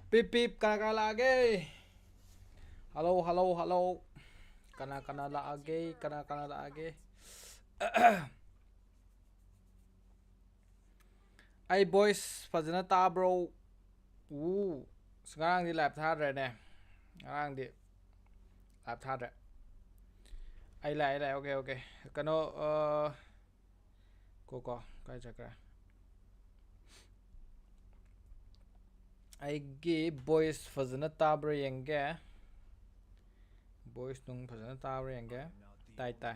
Pip pip kana lagi. Halo halo halo. Kana lagi kana lagi. Ay boys fazana ta bro. Sekarang di lab thadre ne. Sekarang di lab thadre. Ay la oke. Kano ko kai chakra. Aigi boys fazana tabra yenge. Boys nung fazana tabra yenge. Tai.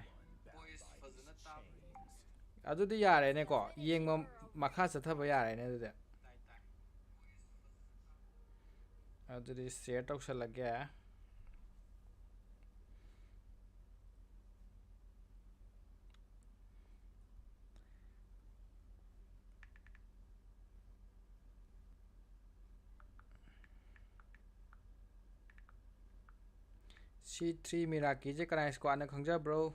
ꯑꯗꯨꯗꯤ ꯌꯥꯔꯦꯅꯦꯀꯣ ꯌꯦꯡꯕ ꯃꯈꯥ ꯆꯠꯊꯕ ꯌꯥꯔꯦꯅꯦ ꯑꯗꯨꯗꯤ share ꯇꯧꯁꯜꯂꯒꯦ C3 Meraki ꯀꯅꯥ ꯁ꯭ꯀ꯭ꯋꯥꯗꯅ ꯈꯪꯖꯕ꯭ꯔꯣ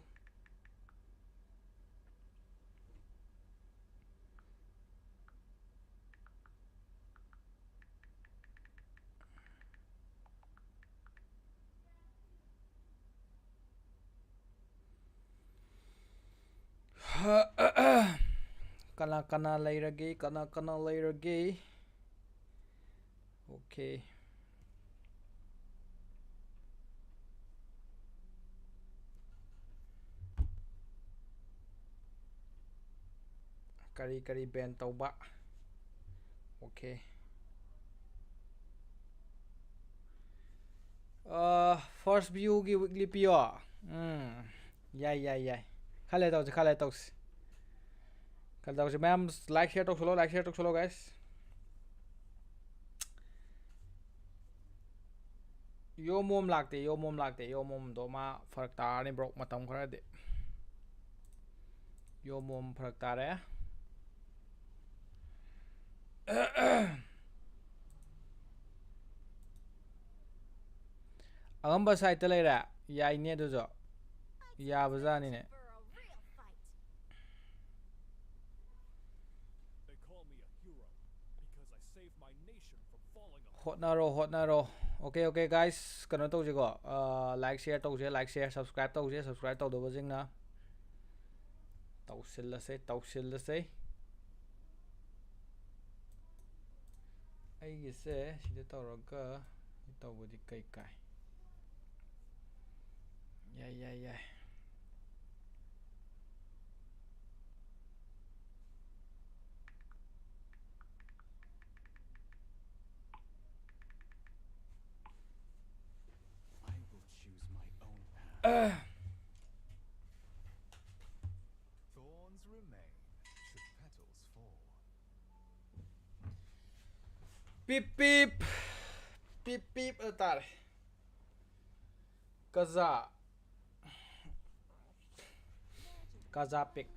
ꯀꯅꯥ ꯂꯩꯔꯒꯦ okay ꯀꯔꯤ ꯕꯦꯟ ꯇꯧꯕ ꯑꯣꯀꯦ ꯐꯥꯔꯁ ꯚ꯭ꯌꯨꯒꯤ ꯋꯤꯛꯂꯤ ꯄꯤꯌꯣ ꯌꯥꯏ ꯈꯜꯂꯦ ꯇꯧꯁꯤ ꯃꯌꯥꯝ ꯂꯥꯏꯛ ꯁꯤꯌꯔ ꯇꯧꯁꯜꯂꯣ ꯒꯥꯏꯁ ꯌꯣꯃꯣꯝ ꯂꯥꯛꯇꯦ ꯌꯣꯃꯣꯝꯗꯣ ꯃꯥ ꯐꯔꯛ ꯇꯥꯔꯅꯤ ꯕ꯭ꯔꯣ ꯃꯇꯝ ꯈꯔꯗꯤ ꯌꯣꯃꯣꯝ ꯐꯔꯛ ꯇꯥꯔꯦ ꯑꯉꯝꯕ ꯁꯥꯏꯠꯇ ꯂꯩꯔꯦ ꯌꯥꯏꯅꯦ ꯑꯗꯨꯁꯨ ꯌꯥꯕꯖꯥꯠꯅꯤꯅꯦ ꯍꯣꯠꯅꯔꯣ ꯑꯣꯀꯦ ꯒꯥꯏꯁ ꯀꯩꯅꯣ ꯇꯧꯁꯤꯀꯣ ꯂꯥꯏꯛ ꯁꯤꯌꯔ ꯇꯧꯁꯦ ꯁꯕꯁꯀ꯭ꯔꯥꯏꯕ ꯇꯧꯁꯦ ꯁꯕꯁꯀ꯭ꯔꯥꯏꯕ ꯇꯧꯗꯕꯁꯤꯡꯅ ꯇꯧꯁꯤꯜꯂꯁꯦ ꯑꯩꯒꯤꯁꯦ ꯁꯤꯗ ꯇꯧꯔꯒ ꯇꯧꯕꯗꯤ ꯀꯩ ꯀꯥꯏ ꯌꯥꯏ ꯄꯤꯞ ꯇꯥꯔꯦ ꯀꯖꯥ ꯄꯤꯛ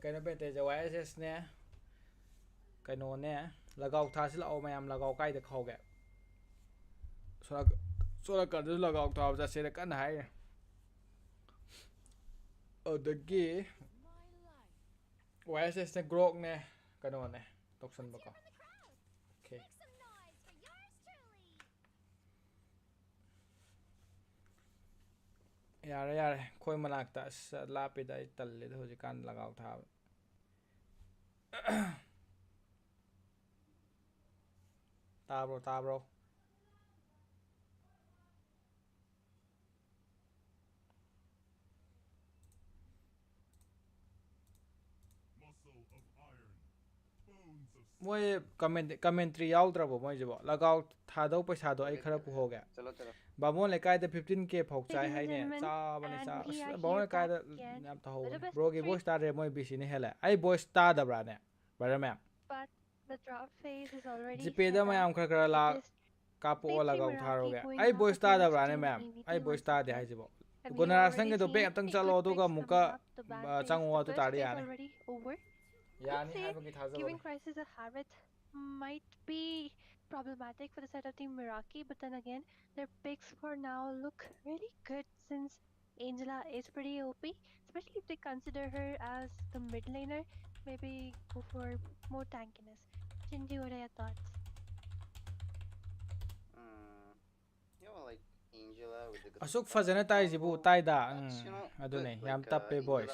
ꯀꯩꯅꯣ ꯕꯦꯟꯇꯦꯖ YSSꯅꯦ ꯀꯩꯅꯣꯅꯦ ꯂꯒꯥꯎ ꯊꯥꯁꯤ ꯂꯥꯛꯑꯣ ꯃꯌꯥꯝ ꯂꯒꯥꯎ ꯀꯥꯏꯗ ꯈꯥꯎꯒꯦ ꯁꯣꯂꯛꯀꯥꯟꯗꯁꯨ ꯂꯒꯥꯎ ꯊꯥꯕ ꯆꯠꯁꯦꯅ ꯀꯟꯅ ꯍꯥꯏꯔꯤ ꯑꯗꯨꯗꯒꯤ YSSꯅꯦ ꯒ꯭ꯔꯣꯛꯅꯦ ꯀꯩꯅꯣꯅꯦ ꯇꯧꯁꯟꯕꯀꯣ ꯑꯣꯀꯦ ꯌꯥꯔꯦ ꯑꯩꯈꯣꯏ ꯃꯅꯥꯛꯇ ꯑꯁ ꯂꯥꯞꯄꯤꯗ ꯑꯩ ꯇꯜꯂꯦꯗ ꯍꯧꯖꯤꯛꯀꯥꯟ ꯂꯒꯥꯎ ꯊꯥꯕ ꯇꯥꯕ꯭ꯔꯣ ꯃꯣꯏ ꯀꯃꯦꯟꯇ꯭ꯔꯤ ꯌꯥꯎꯗ꯭ꯔꯕꯣ ꯃꯣꯏꯁꯤꯕꯣ ꯂꯒꯥꯎ ꯊꯥꯗꯧ ꯄꯩꯁꯥꯗꯣ ꯑꯩ ꯈꯔ ꯄꯨꯍꯧꯒꯦ ꯕꯥꯃꯣꯟ ꯂꯩꯀꯥꯏꯗ 15K ꯐꯥꯎ ꯆꯥꯏ ꯍꯥꯏꯅꯦ ꯆꯥꯕꯅꯤ ꯕꯥꯃꯣꯟ ꯂꯩꯀꯥꯏꯗ ꯌꯥꯝ ꯇꯧꯍꯧꯕꯅꯤ ꯕ꯭ꯔꯣꯒꯤ ꯚꯣꯏꯁ ꯇꯥꯗ꯭ꯔꯦ ꯃꯣꯏ BCꯅ ꯍꯦꯜꯂꯦ ꯑꯩ ꯚꯣꯏꯁ ꯇꯥꯗꯕ꯭ꯔꯥꯅꯦ ꯕ꯭ꯔꯗꯔ ꯃꯌꯥꯝ ꯖꯤꯄꯦꯗ ꯃꯌꯥꯝ ꯈꯔ ꯀꯥꯞꯄꯛꯑꯣ ꯂꯒꯥꯎ ꯊꯥꯔꯣꯒꯦ ꯑꯩ ꯚꯣꯏꯁ ꯇꯥꯗꯕ꯭ꯔꯥꯅꯦ ꯃꯌꯥꯝ ꯑꯩ ꯚꯣꯏꯁ ꯇꯥꯗꯦ ꯍꯥꯏꯁꯤꯕꯣ ꯒꯨꯅꯔꯥꯖ ꯅꯪꯒꯤꯗꯣ ꯕꯦꯛ ꯑꯝꯇꯪ ꯆꯠꯂꯣ ꯑꯗꯨꯒ ꯑꯃꯨꯛꯀ ꯆꯪꯉꯣ ꯑꯗꯨ ꯇꯥꯔꯗꯤ ꯌꯥꯅꯤ ꯍꯥꯏꯕꯒꯤ ꯊꯥꯖꯕꯅꯤ might be problematic for the side of Team Meraki, but then again, their picks for now look really good since Angela is pretty OP, especially if they consider her as the mid laner. Maybe go for more tankiness. Shinji, what are your thoughts? asuk fazana tai jibu tai da adune yam tappe boys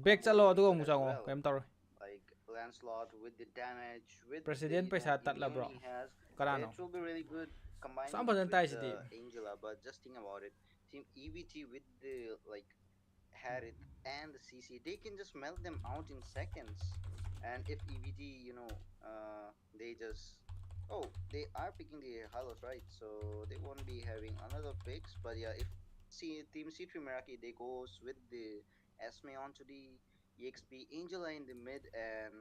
back chalo adu mu chango kem tor like Lancelot with the damage, with the president paisa the tatla bro immune he has, karano it will be really good sam combining it fazana with tai the sidi Angela. But just think about it, Team EvT with the like Harith and the CC, they can just melt them out in seconds. And if EvT, they just they are picking the Halos, right? So they won't be having another picks. But yeah, if Team C3 Meraki, they goes with the Esme onto the EXP, Angela in the mid, and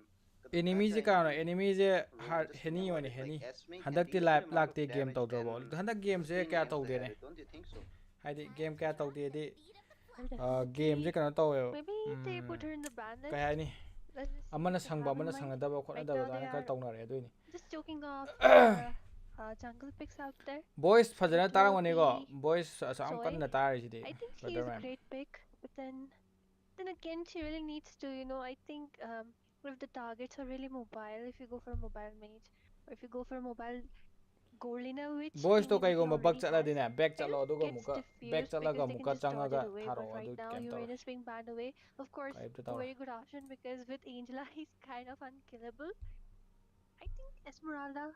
enemy Cleopatra je in karano the enemy je roam. Just think heni about one it, like heni Esme can handak ti decent live amount of lakte game damage tawdro can bol handak game je sustain kya against the tawde ne Harith, don't you think so? haidi game kya tawde di Well, game je definitely. kana tawe Maybe they put her in the ban kay list. hani Let's just see amana what they sangba have in amana mind. sangadaba Right khonadaba now, they dana kal are tawnare aduini just joking off the jungle picks out there. boys fazana It will tarangone go be boys asam Soy. kanna tare jidi I think she brother is a man great pick, but then again, she really needs to, I think if the targets are really mobile, if you go for a mobile mage, or if you go for a mobile Golina, which boys to teammate kay that he go back already chala has, dina back kind chalo of aduga gets muka back diffused chalaga because they can muka just dodge changaga it away. tharo But right adu now, game tor Uranus being banned away, of course, kay a tor very good option because with Angela, he's kind of unkillable. I think Esmeralda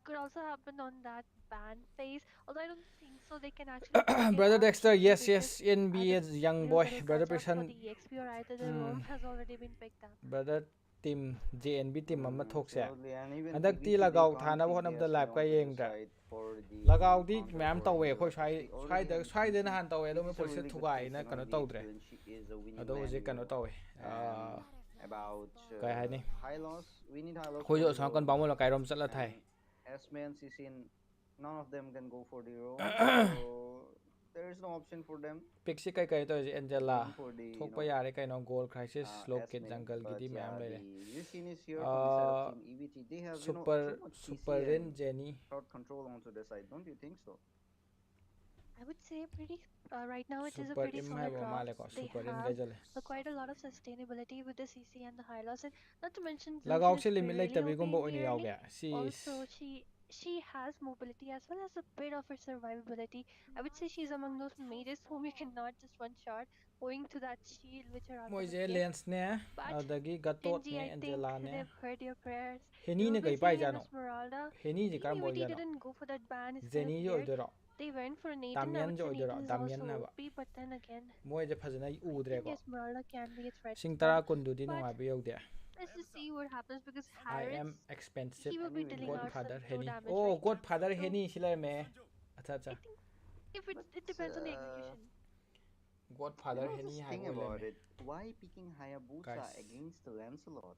could also happen on that ban phase, although I don't think so. They can actually pick it brother up Dexter easily yes because yes NB the is young little boy bit of brother touch up for person the EXP or either the roam has already been picked up. brother team JNB team ama thokse Absolutely, and even handak ti EvT they lagaw can't thana pick hon the of the Esme lab ka onto this yengda side for the lagaw di counter ma'am for tawe khoi Angela because they already have the swai de CC. na han tawe do me CC is a police really good thugai pick, na kano the tawdre EXP when she is a winning ado LAN hoje kano hero. tawe And about kai hai ni high loss, we need high loss khoi for jo the sang kan roam, bamol kai rom chatla thai and Esme and CC, none of them can go for the roam, so there is no option for them pixi kai kai to Angela going for the thokpa yare kai no goal crisis slow kid Esme. jungle But gidi yeah, ma'am the lele Yushin is here from the side of Team EvT. They have too much super CC rin and Jenny crowd control onto the side, don't you think so? I would say pretty right now it is a super pretty im hai solid bo draw. male ko They super rin have gajale quite a lot of sustainability with the CC and the high loss, and not to mention lagaw Lucian is se limit like really tabi OP gumbo in the oni yaw early. ga si Also, she has mobility as well as a bit of her survivability. I would say she's among those mages whom you cannot just one shot, owing to that shield which her ultimate moise gives. lens ne But adagi gatot Genji, ne I think Angela ne they've heard your prayers. They heni will ne be kai pai sending in jano Esmeralda. heni ji Team karam boy EvT jano didn't go for that ban is kind of Jenny jo weird. oidoro They went for Nathan. I Damian would jo say oidoro Nathan is Damian also na ba OP, but then again, moise phajana I udre think ko Esmeralda can be a threat sing as tara well. kundu di But nungai ba yaude let's just see what happens because I Harris, am expensive he will be Anyway, dealing man. out some godfather true heni damage, oh right? godfather So heni sila me acha acha I think if it But it depends on the execution. godfather heni just hai think bo le about me it. Why picking Hayabusa guys against the Lancelot?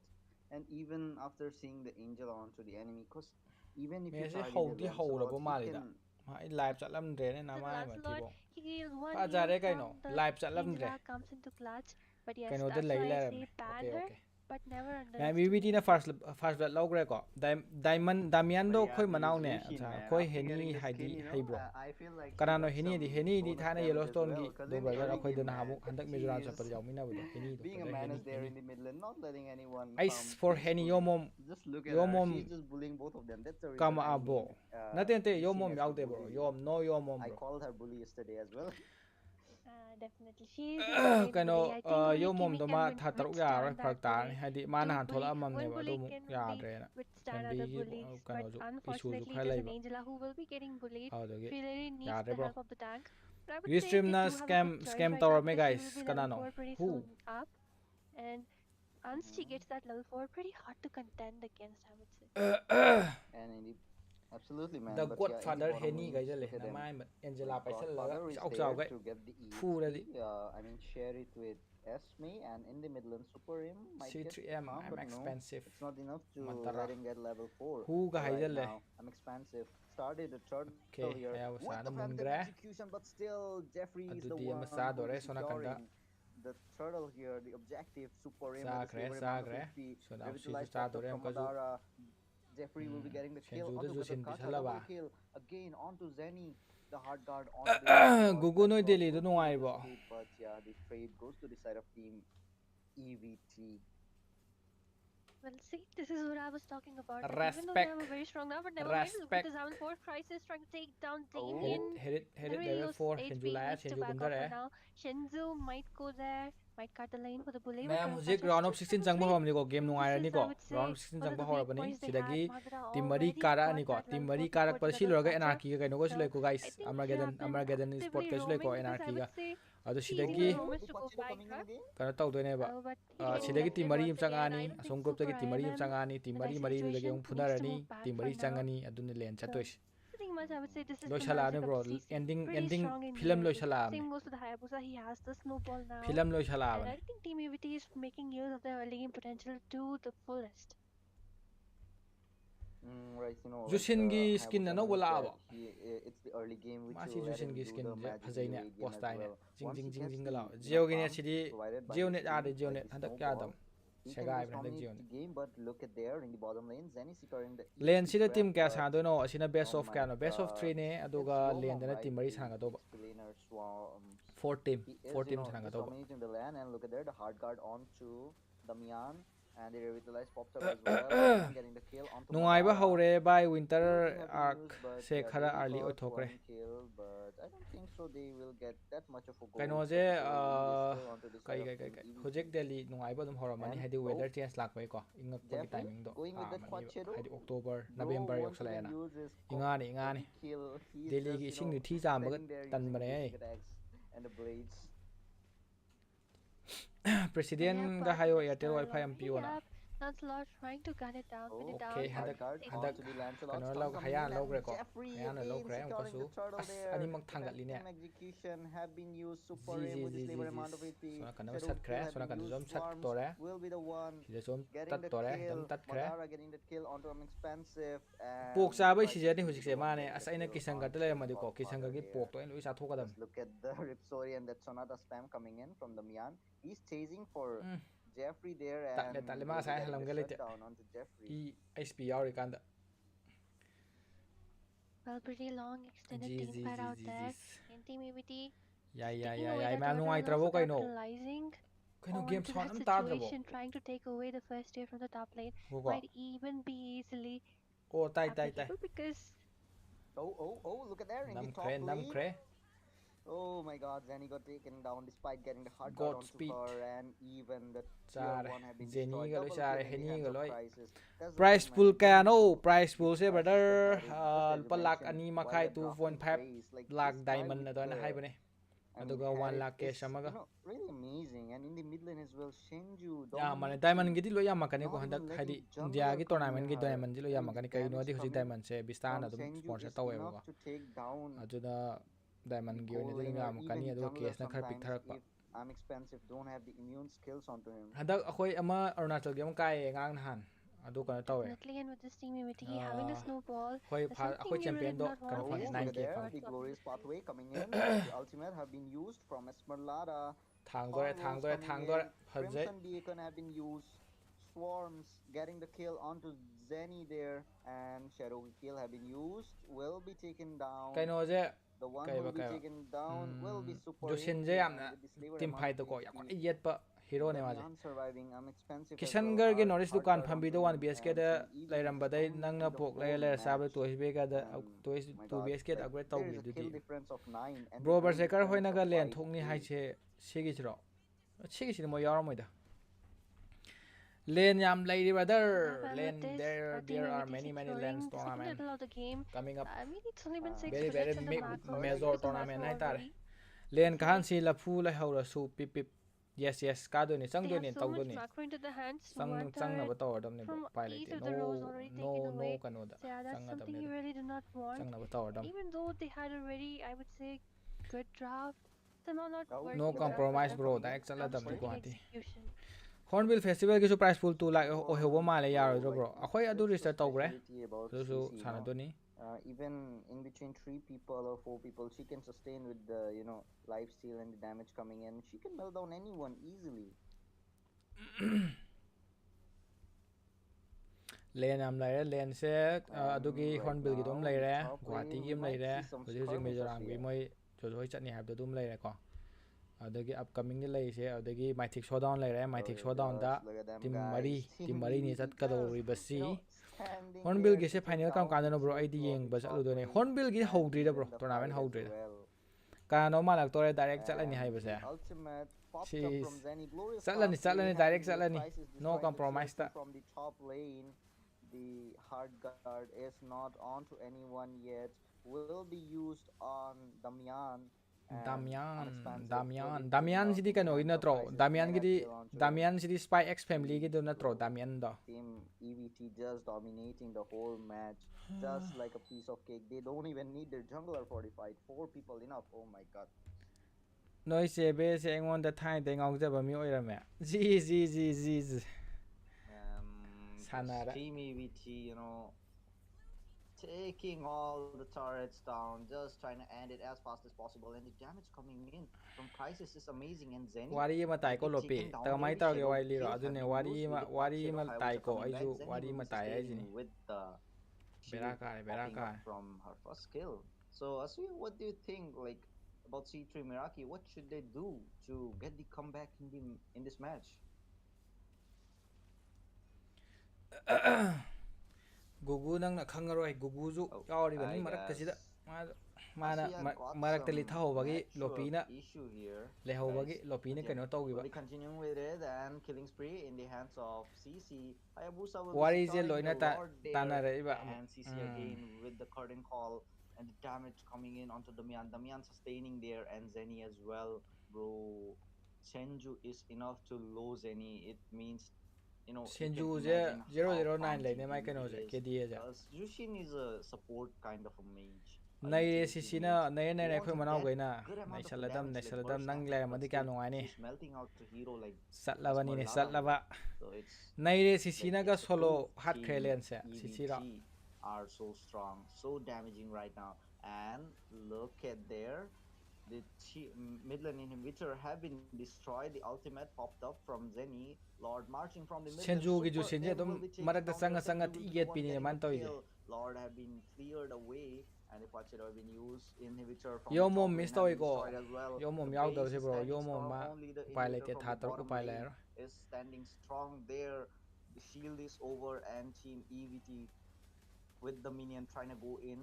And even after seeing the Angel onto the enemy, because even if you me se target the hou di hou la Lancelot, bo he mali da can. ma i live chatlam dre ne na The mai ma ti Lancelot, bo he one pa heal jare kai no from the live chatlam dre Angela comes into clutch. But kai yes, no de that's lai why I la say me ban okay her, okay but never मैं underestimate BBT ने her. First blood लौग्रे को diamond दामियान But दो yeah, खोई the मनाव ने Zushin, अच्छा man, खोई after हेनी getting the हाइदी skin, eyebrow I feel like he करानो got some हेनी दी bonus थाने damage as येलोस्टोन की well. Because दो in the ब्रदर early अखोई game, दना man, हमु हंदक he मिजोराम is चपर जाऊ मिना बदो हेनी दो being a ब्रदर menace हेनी there हेनी in the middle and not letting anyone आइस farm फॉर हेनी peacefully. Just look at her. योमोम She's just bullying both of them. That's the कम reason I आबो named नते नते Yushin योमोम as the याउते ब्रो bully. योम नो योमोम I bro called her bully yesterday as well. Definitely, she is a great कनो bully. I think only योमोम Kimmy दो मा can था तरुक यार withstand that फरक तार bully. हाइदी मा Two नहान थोला bully, अमम ने one बदो bully can only याद्रे withstand other MB bullies. But कनो जो इशू जो unfortunately, it खा is an Laiba Angela who will be getting bullied. हाउदगे She really needs याद्रे the bro help of the tank. But I would say Ustream they na do have a good choice scam right now tower me because she guys will be level kanano 4 pretty who soon up. And once she Mhm. gets that level 4, pretty hard to contend against, I would say. And indeed, absolutely, man. the But yeah, in the godfather bottom heni lane, guys just le look at na them. mai Angela Like paisal laga Godfather is chau chau there gai to get the fu EXP. I mean, share it with Esme, and in the middle, and Super Im might get C3M calm, I'm but no, expensive it's not enough to mantara let him get level 4 who ga right haidal le now. I'm expensive. Started the turtle okay here haya with wasana the fantastic mungra execution, but still, Jeffrey is the adudi one amasa who dore is sona kanda securing the turtle here, the objective. Super Im with the sagre silver amount of sagre HP, so now she revitalized sta Doctor dore am from kazu Madara. Jeffrey will be getting the kill senju de onto ju sin Gatakasha, bisala ba double kill again onto Zenny, the hard guard onto the Lancelot. gugu noi Lancelot deli will du be able nuai to bo escape, but yeah, the trade goes to the side of Team EvT. Well, see, this is what I was talking about. Like, even though they have a Respect. very strong now, but never mind. Look at Respect. this 7-4 crisis trying to take down Hit Damien. it, hit it, hit it. Really Level low 4. HP, Shenju laya, needs to Shenju back off for kumdare. now. Shenzu might go there, might cut the lane for the bully, but Ma'am, gonna hujik catch round up of to 16 7-3. changba hawamni ko game This nungai is, ni I ko would say, round of 16 one of changba the weak hawabani points they sidagi had. Madara team mari already kara got ni ko that team level mari 4 karak support par to si the loraga catcher. NRK ga kaino ko So, sulai ko guys I think Armageddon they have been Armageddon sport actively ka sulai ko roaming because NRK I ga would say ado teasing sidagi the Romans to go back up. kana tawdoi ba Oh, but he gets sidagi team selected mari once again. I changani don't think asong group tagi Super team mari IMM changani team in mari that mari dagi situation yung needs to phunarani move back team for mari now. changani adun lane So, chatois pretty much I would say this is loi the shala magic ne of bro the CC. ending Pretty ending strong in the film loi early. shala Same goes to the Hayabusa. He has the snowball now. film loi shala And I think Team EvT is making use of their early game potential to the fullest. Right, you know, Jushingi skin na wala aba. It's the early game which Masi will let him Jushingi do skin the je magic phajai ne late game post as tai ne well. jing Once jing he jing gets jing the, gala you know, Geo gini farm sidi provided by Geo his net ade team, Geo like net the handak snowball, adam he can segai just ben handak dominate Geo the net game. But look at there in the bottom lane, Zenny securing the lane easy sida trap, team kya but sando no asina best oh of my kya no best of 3 ne God, aduga it's lane Yomom, dana right? team mari The sanga doba XP laner Swarms. 4 team He 4 is, team you know, sanga just doba dominating the LAN, and look at there, the hard guard onto Damian, and the revitalized pops up as well, and getting the kill onto nungai ba Madara. haure by winter Ulti have been arc used, but se yeah, khara they early got oithokre one kill, but I don't think so they will get that much of a kaino gold, je particularly it is still onto the kai side of kai kai Team kai EvT. project delhi nungai ba dum horamani And haidi oh, weather change lak bai ko ingak pagi Jeffrey timing do going with that quad shadow. haidi october Bro november once again yoksalena uses ingani heavy kill. He is delhi just, gi you ising know, ni thi jam ba standing there tan using bane basic attacks and the blades. president ga hayo airtel wifi am piona Lancelot trying to gun it down, pin it down. okay Hard guard handak onto the Lancelot. kano Stun log coming hayan in, logre and ko Jeffrey hayan again logre am securing the kasu turtle there. ani mak thangat line Effective execution have been used. Super Ji, aim ji, with the ji, slaver ji, amount of ji. HP. Sona kana Shadow sat kill kre have sona been kana used. zom sat Swarms tore will be the one sida zom getting tat the tore kill. dam tat kre Madara getting the kill onto him expensive. And pok cha bai Crisis si je ni will be hujik the se one mane getting the asaina kill kisanga onto tele madi ko Godfather kisanga gi here. pok to lui sa thokadam Just look at the Ripsori and that Sonata spam coming in from the Mian. He's chasing for Jeffrey there, and tatle will ma be sa getting halam the gele shutdown onto Jeffrey. i hp yauri kanda Well, pretty long extended ji team ji fight ji out ji there. ji And Team EvT ya ya taking ya away ya that ma turtle nungai and trabo also kai no capitalizing kai no on game to sound that am ta drabo situation, trying to take away the first tier from the top lane. ko Might even be easily oh tai applicable because Oh, look at there in the top nam lane. kre Oh my God, Zenny got taken down despite getting the hard guard God onto speed. her, and even the tier Char 1 have been Zenny destroyed. ga loi Double char kill in the heni hands ga of loi Crisis. That's the price thing, man. pool You kaya don't no need to price pool use se Crisis brother dramatic, just as you lupa lakh mentioned, ani while makhai they're drafting 2.5 Praise, like lakh this guy diamond with na to na hai bane I mean, aduga 1 Harith lakh is, cash amaga really amazing. And in the mid lane as well, Shenju ya mane dominating, diamond gidi lo ya makane ko not handak even haidi letting india jungler gi come tournament near gi her. diamond lo I ya mean, the makane kai no damage adi hoji coming diamond se bistan from adum Shenju sponsor is tawe enough ba to take down aduda diamond the gi goal oni laner, ya makani even adu jungler case na khar pick sometimes, tharak ba if I'm expensive, don't have the immune skills onto him. handak akhoi ama arunachal gi am kai ngang han adu kana tawe definitely, and with this Team EvT having the snowball, khoi that's akhoi something you really champion do do not want kana to phone face. Oh, look at 9k there, phone the glorious pathway coming in. The ultimate have been used from Esmeralda. thang Horn rolls coming in. phajai Crimson Beacon have been used. Swarms getting the kill onto Zenny there, and Shadow kill have been used. Will be taken down. kaino je The one kai who ba will be kai ba taken down will be Super Joshin Aim, je and yamna with the slaver team amount fight of ko ya HP. ko yet ba hero ne waje Damian surviving. I'm expensive as Kishan well. gar ge Hard- Norris hard dukan guard phambi onto do 1 him, BSK and da Team EvT lairam just badai nang na dominating the pok lai whole lai sabre match. to hbe ga da to My 2 God, BSK da like, upgrade there taw is gi a kill dudi difference of 9, and bro the kill berserker hoina difference ga of len 5 thokni to hai 8. che sigi chiro sigi chi mo yaram moida Lane yam lady brother And lane with this, there Team are EvT many securing lanes the second tournament title of the game. coming up I mean, it's only been 6 very minutes and the macro major is the tournament macro hai tare already. lane kahan si la phu la haura su pip pip yes ka do ni chang They do have ni so taw do much ni macro into the hands. chang One na turret ba taw dam ni from pai each lete of the rows already taken no away. kanu da So yeah, that's chang na dam something ni you really do not want. chang na ba taw dam Even though they had a very, I would say, good draft, somehow not Oh, working no the draft, but compromise then bro coming in. direct chala dam ni outstanding Guwahati execution. Hornbill Festival gi su prize pool 2 lakh o hebo male So, yaro like, bro akhoi adu that's the register tawgre specialty about su CC, sana do ni even in between 3 people or 4 people, she can sustain with the, life steal and the damage coming in. She can melt down anyone easily. Lane am lai re lane se adu gi Right Hornbill gi dum now, lai in the re top Guwahati lane, gi we lai might re see some hoji skirmishes Mizoram gi here. moi jo chani hab do dum lai re ko adagi upcoming ni lay se adagi mythic showdown lay re mythic showdown da team mari ni chat ka do ribasi hornbill gi se final kam kan no bro id yeng ba chalu do ne hornbill gi houdri da bro tournament houdri da ka no malak tore direct chatlani hai ba se she chatlani direct chatlani no compromise ta the hard guard is not on to anyone yet, will be used on Damian. Damian sidi kano ina tro Damian sidi Spy X family gi do na tro Damian do team EvT just dominating the whole match just like a piece of cake. They don't even need their jungler for the fight. 4 people enough. Oh my god. Noi se be se ngon da thai de ngau ja ba mi oi ra me ji Team EvT, you know, taking all the turrets down, just trying to end it as fast as possible, and the damage coming in from Crisis is amazing. And Zenny wari ma tai ko lopi ta mai ta ge wai li ro adu ne wari ma tai ko ai ju wari ma tai ai ji ni with the bera ka from her first kill. So Asu, what do you think like about C3 Meraki? What should they do to get the comeback in this match? Gugu nang na khangaroi gugu ju yauri bani marak ta sida mana marak tali thau bagi lopina le ho bagi lopina kano tau gi ba continuing with it and killing spree in the hands of CC. Hayabusa will wari je loina ta na re ba and CC again with the curtain call and the damage coming in onto Damian sustaining there, and Zenny as well. Bro, Senju is enough to lose Zenny. It means, you know, Senju je 009 le ne mai kano je KDA je Jushin is a support kind of a mage. nai re CC na nai khoi manau goi na nai saladam nang le madi ka no ai ni Melting out to hero like satlabani ne satlaba so it's nai re CC na ga solo hard krelen se CC ra are so strong, so damaging right now. And look at there, the mid lane inhibitor have been destroyed. The ultimate popped up from Zenny. Lord marching from the mid lane. Senju gi ju senje dum marak da sanga tiget pini man toy je Lord have been cleared away, and if watch it have been used inhibitor from yo mom miss toy ko yo mom yaw da se bro yo mom ma pilot ke tha tor ko pilot is standing strong there. The shield is over, and team EvT with the minion trying to go in.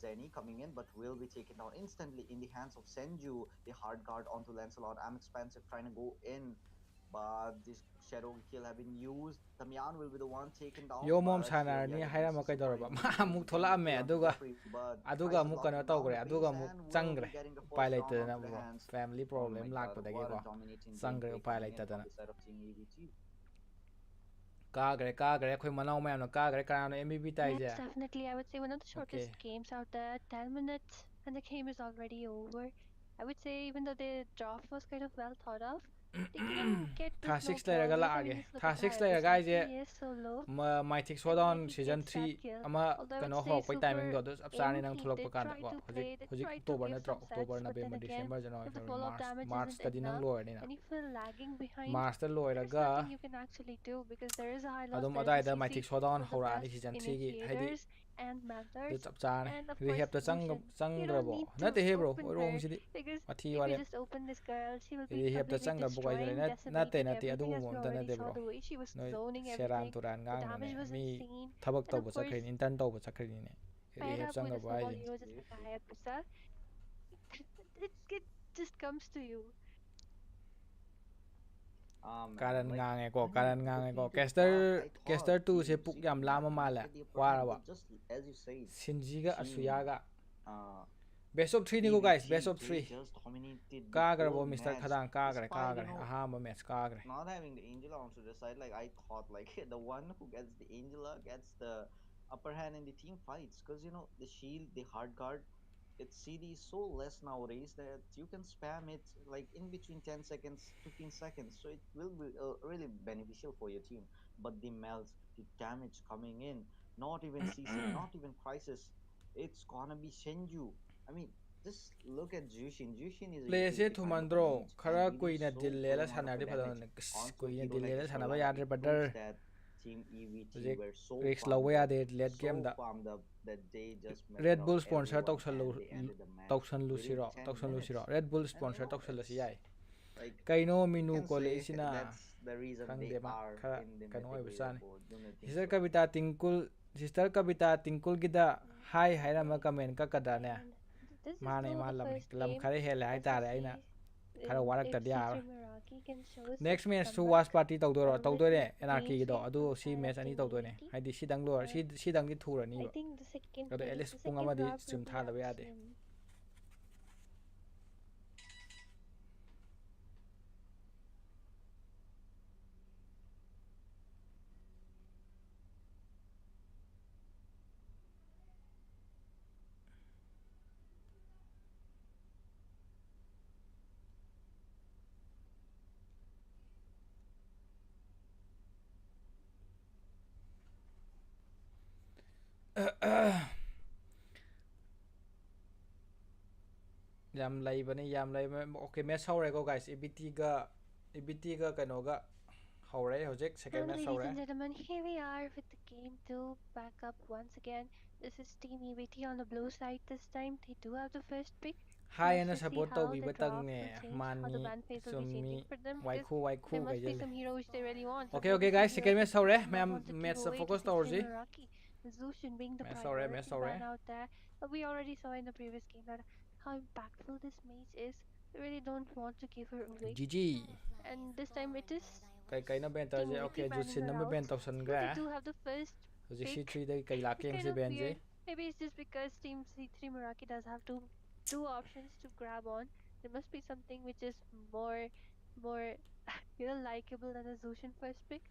Zenny coming in, but will be taken down instantly in the hands of Senju. The hard guard onto Lancelot. I'm expensive trying to go in, but this shadow kill have been used. Damian will be the one taken down. yo mom sana ni haira ma kai dor ba ma mu thola me aduga mu kana taw gre aduga mu changre pilot na bro family problem lak pa dagi ko changre pilot ta na ka gre khoi manau ma no ka gre ka no MVP tai je definitely I would say one of the shortest games out there. 10 minutes and the game is already over. I would say even though the draft was kind of well thought of, they couldn't get the 6 layer ga la age 6 layer ga je mythic showdown season 3 ama kano ho koi timing do up sani nang thulok pa kan ko hojik october na tro october november december january february march ta dinang loy ni na and if you're lagging behind march ta loy there's ga nothing you can actually do because there is a high loss adum adai da mythic showdown hora ni season 3 gi haidi and matters the up sani and of rehab ta course sang you bro don't need na te he to bro open rom her sidi because athi if wale you just open this girl she will be rehab ta completely sang ga bu ga destroying, na decimating te adu everything, as mo we ta na already de saw bro the way she was noi zoning seran everything. turan The ngang damage ne was mi insane. thabak And taw of ba course, sakhin intern taw ba sakhin ne paired rehab up sang with ga a ba snowball ai hero just like Hayabusa, it just comes to you. karan ngang ko caster 2 se puk yam lama mala warawa just as you say sinji ga asuya ga best of 3 ni go guys best of 3 ka gar bo mr khadang ka gar aha ma match ka gar not having the Angela onto the side. Like I thought like the one who gets the Angela gets the upper hand in the team fights, because you know the shield, the hard guard, its CD is so less nowadays that you can spam it like in between 10 seconds 15 seconds, so it will be really beneficial for your team. But the melts, the damage coming in, not even CC, not even Crisis, it's gonna be Senju. I mean, just look at Jushin is a play se utility kind of a thumandro mage, khara and he koi is na so dillela pulling out of sanadi the phadan damage koi onto a na hero like dillela this sanaba Meraki. yadre It badar proves that team EvT were so Rex farmed lawa up, ya de late game da farmed up that they just Red melted Bull out sponsor everyone and they ended the match toksan within 10 minutes. Red Bull sponsor toksan lu si yai Like kaino you minu can ko le say isina that's the reason khang they de ma are kha in the kano mythic oi bisani leaderboard. Don't you think sister so? kavita tinkul sister kavita tinkul gida hi haira ma comment ka kada ne And this is mane though ma the lam first lam game. khare hele hai Let's tare just aina see khara warak if ta dia C3 Meraki can show us next its match to comeback. watch party tawdoro Let tawdore me anarchy gido check adu from the si side of match ani Team tawdone EvT. haidi sidang lo sidang di thurani I ba think the second ado at place, least the pung second amadi grab will stream be tha da up to yade him. yam lai bani yam lai okay match hore go guys EBT ga kano ga hore hojek second And match ladies hore and gentlemen, here we are with the game 2 back up once again. This is Team EvT on the blue side this time. They do have the first pick. hi Let's ana just see support how tawbi the batang draft ne will change, how the mani ban phase will be summi changing for them, because waiku there ga must be jelle some hero which they really want. okay So okay this is guys second Meraki match hore picking up ma'am on the match giveaway to focus C3 tawrji Meraki. Zushin being the match priority hore ban out there. But we already saw in the previous game that how impactful this match is. They really don't want to give her away. GG And this time it is kai na ben Team tawje EvT okay banning jutsin her number out. ben tawsan But they gra do have the first hoji pick. C3 da kai la It's keng kind se of ben je weird. Maybe it's just because Team C3 Meraki does have two options to grab on. There must be something which is more likable than a Zushin first pick.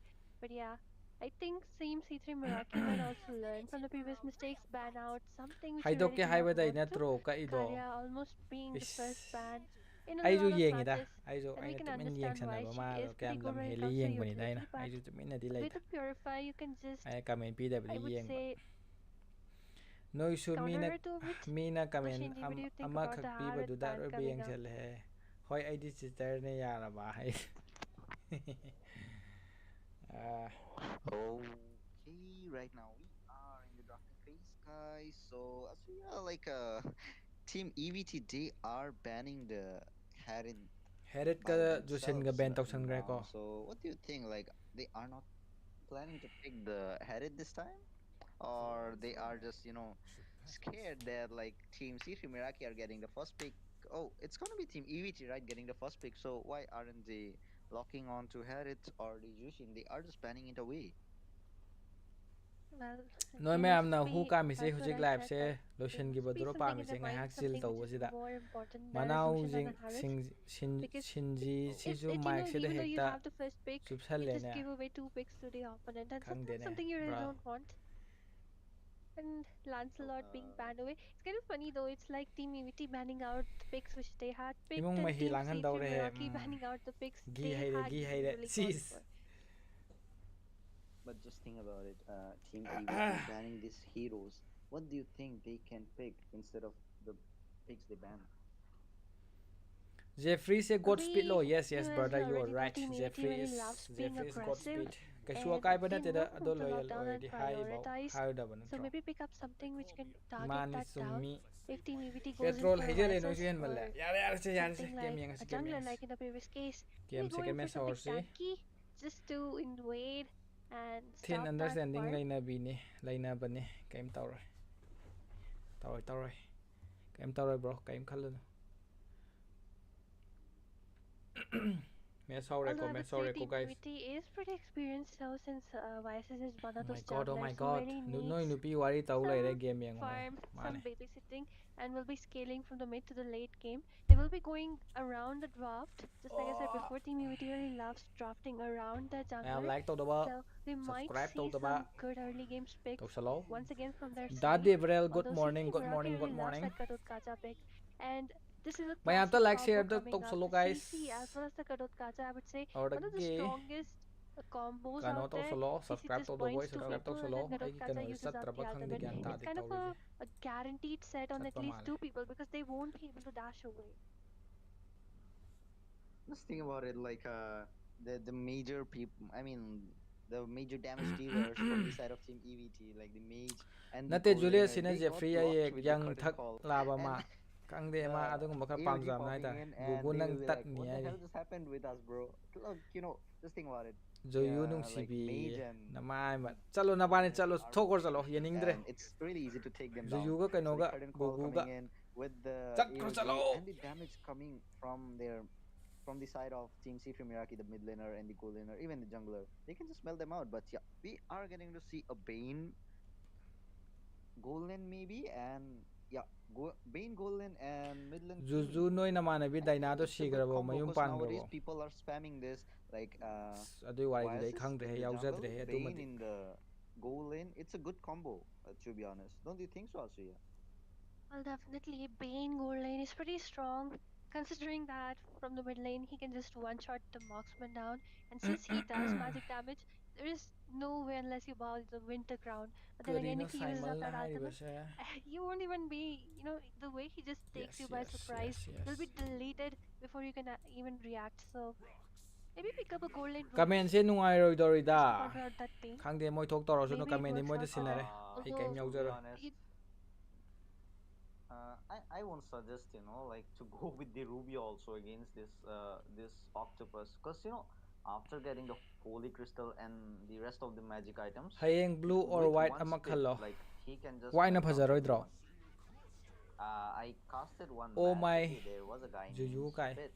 But yeah, I think Team C3 Meraki might also learn from the previous mistakes, ban out something which you really haidoke do not haibada want to. inatro ka ido Karya almost being the is first ban in a aizu lot of yengida matches, aizu and we aina can tumen yeng understand why sanaba she ma is pretty kam good lam when it heli comes to yeng bani daina utility, but aizu tumen di with leida the Purify you can just, ai kamen pi da I would yeng ba say, noi su counter her to a bit. mina So kamen Shinji, what do you think ama about khak the pi ba Harith du da ban ro be coming yeng up? sel he hoi id sister ne yara ba hai Okay, right now we are in the drafting phase, guys. So as we are like Team EvT, they are banning the Harith herit by ka jusin ga themselves ben right tawsan gra ko now. So what do you think? Like they are not planning to pick the Harith this time, or they are just scared that like Team C3 Meraki are getting the first pick. Oh, it's gonna be Team EvT, right, getting the first pick. So why aren't they locking on to Harith or the Jushin? They are just banning it away. Well, noi they me must amna hu be, ka mi se that's what hujik I live said, se that there lotion gi must be bodoro pa something mi in se their ngai mind, hak sil something taw which is sida more important than a manau Zushin and jing a Harith. Because shinji if sisu it, mic se da even though you hekta have the first pick, subsal you le just ne give away two picks to the opponent, and khang de that's ne something you really bra don't want. And Oh, Lancelot being banned away. It's kind of funny though. It's like Team EvT banning out the picks which they had picked, imong and mahi Team langan daw C3 re Meraki banning out the picks gi they had haide really gone sis for. but just think about it. Team EvT banning these heroes. What do you think they can pick instead of the picks they ban? Jeffrey say Godspeed lo. We Yes, yes, as brother, we you are already know, right. Team EvT really loves being Jeffrey is aggressive, Godspeed. Kaisua and kai ba they nate da move ado the loyal lockdown and already high about prioritize. high da ba So natro. maybe pick up something which can target Mani that down. summi If Team EvT goes in petrol for a hejele no Versus sian malla. or Yare se something game like yang a se game jungler, yang. like in the previous case, Game maybe going second for match something horse. tanky just to invade and Thin stop that understanding farm. laina bini laina bani kaim tawroi. Tawroi. Kaim tawroi bro, kaim khallo. Although I would say Ko Team guys. EvT is pretty experienced now, since Vices is one of Oh my those god, oh my junglers who god. really No needs nupi wari taw laire some game yang mo. farm, some Mane. babysitting, and will be scaling from the mid to the late game. They will be going around the draft, just like I said before. Team EvT really loves drafting around the I am jungler, like to the so we might subscribe to see the some good early games picks salo. once again from their side. Daddy Brel, good Although morning, C3 good Meraki morning, good really loves morning. that Kadut Kacha pick, and this is a May classic like combo share the coming up. salo The guys. CC as well as the Kadut Kacha, I would say Or the one of the gay. strongest combos out Kano to there. solo, CC subscribe just to the boy, points two subscribe to people and then solo. Kadut Ay Kacha kano uses sat up the trabak hang ultimate. digyan It's tadi kind of tawri. a guaranteed set on Sat at least pamale. two people because they won't be able to dash away. Just think about it, like the major people. I mean, the major damage dealers from the side of Team EvT, like the mage and the Nate core Julius laner, sina they got Jeffrey blocked ay with the young curtain thak call, laba and ma. Khangde ma adugumba khara EvT pamjam nai ta popping in, gugu and they nang will be tat like, ni "What the ai hell just happened with us, bro?" Look, just think about it. Joyu nung Like sibi Mage and namai ma chalo na bani chalo are thokor popping chalo in, yeningdre and it's really easy to take them down. Joyu ga So kaino the ga current call gugu coming ga in with the chakro EvT chalo and the damage coming from the side of Team C from Meraki, the mid laner and the gold laner, even the jungler. They can just smell them out. But yeah, we are getting to see a Bane gold lane maybe, and yeah, Bane gold lane and mid lane Kimi. Juju noi namanabi I think Dainado it's a good sigrabo combo mayum because nowadays pangrabo people are spamming this like adui wai dai Oasis khangdre in he the jungle, yaujadre he Bane adumadi in the gold lane. It's a good combo, to be honest. Don't you think so, Asuya? Well, definitely, Bane gold lane is pretty strong, considering that from the mid lane he can just one-shot the marksman down, and since he does magic damage, there is no way unless you bow the winter crown. But then again, Karino if he uses up Simon na that ultimate, hairibase you won't even be, the way he just takes you yes by yes surprise. yes You'll yes be deleted before you can even react. So maybe pick up a gold lane comment roaming se nungai roi dorida just to counter out that Bane. khangde moi thok toro no Maybe it comment ni works moi de out for sinare them. ai kaim Although To be yaujaro honest, it I won't suggest like to go with the Ruby also against this octopus, because after getting the holy crystal and the rest of the magic items, hayeng blue or with white one ama spit, khallo like he can just why na melt down phajaroidro everyone. I casted one oh match. my Okay, there was a guy named Juju kai Spit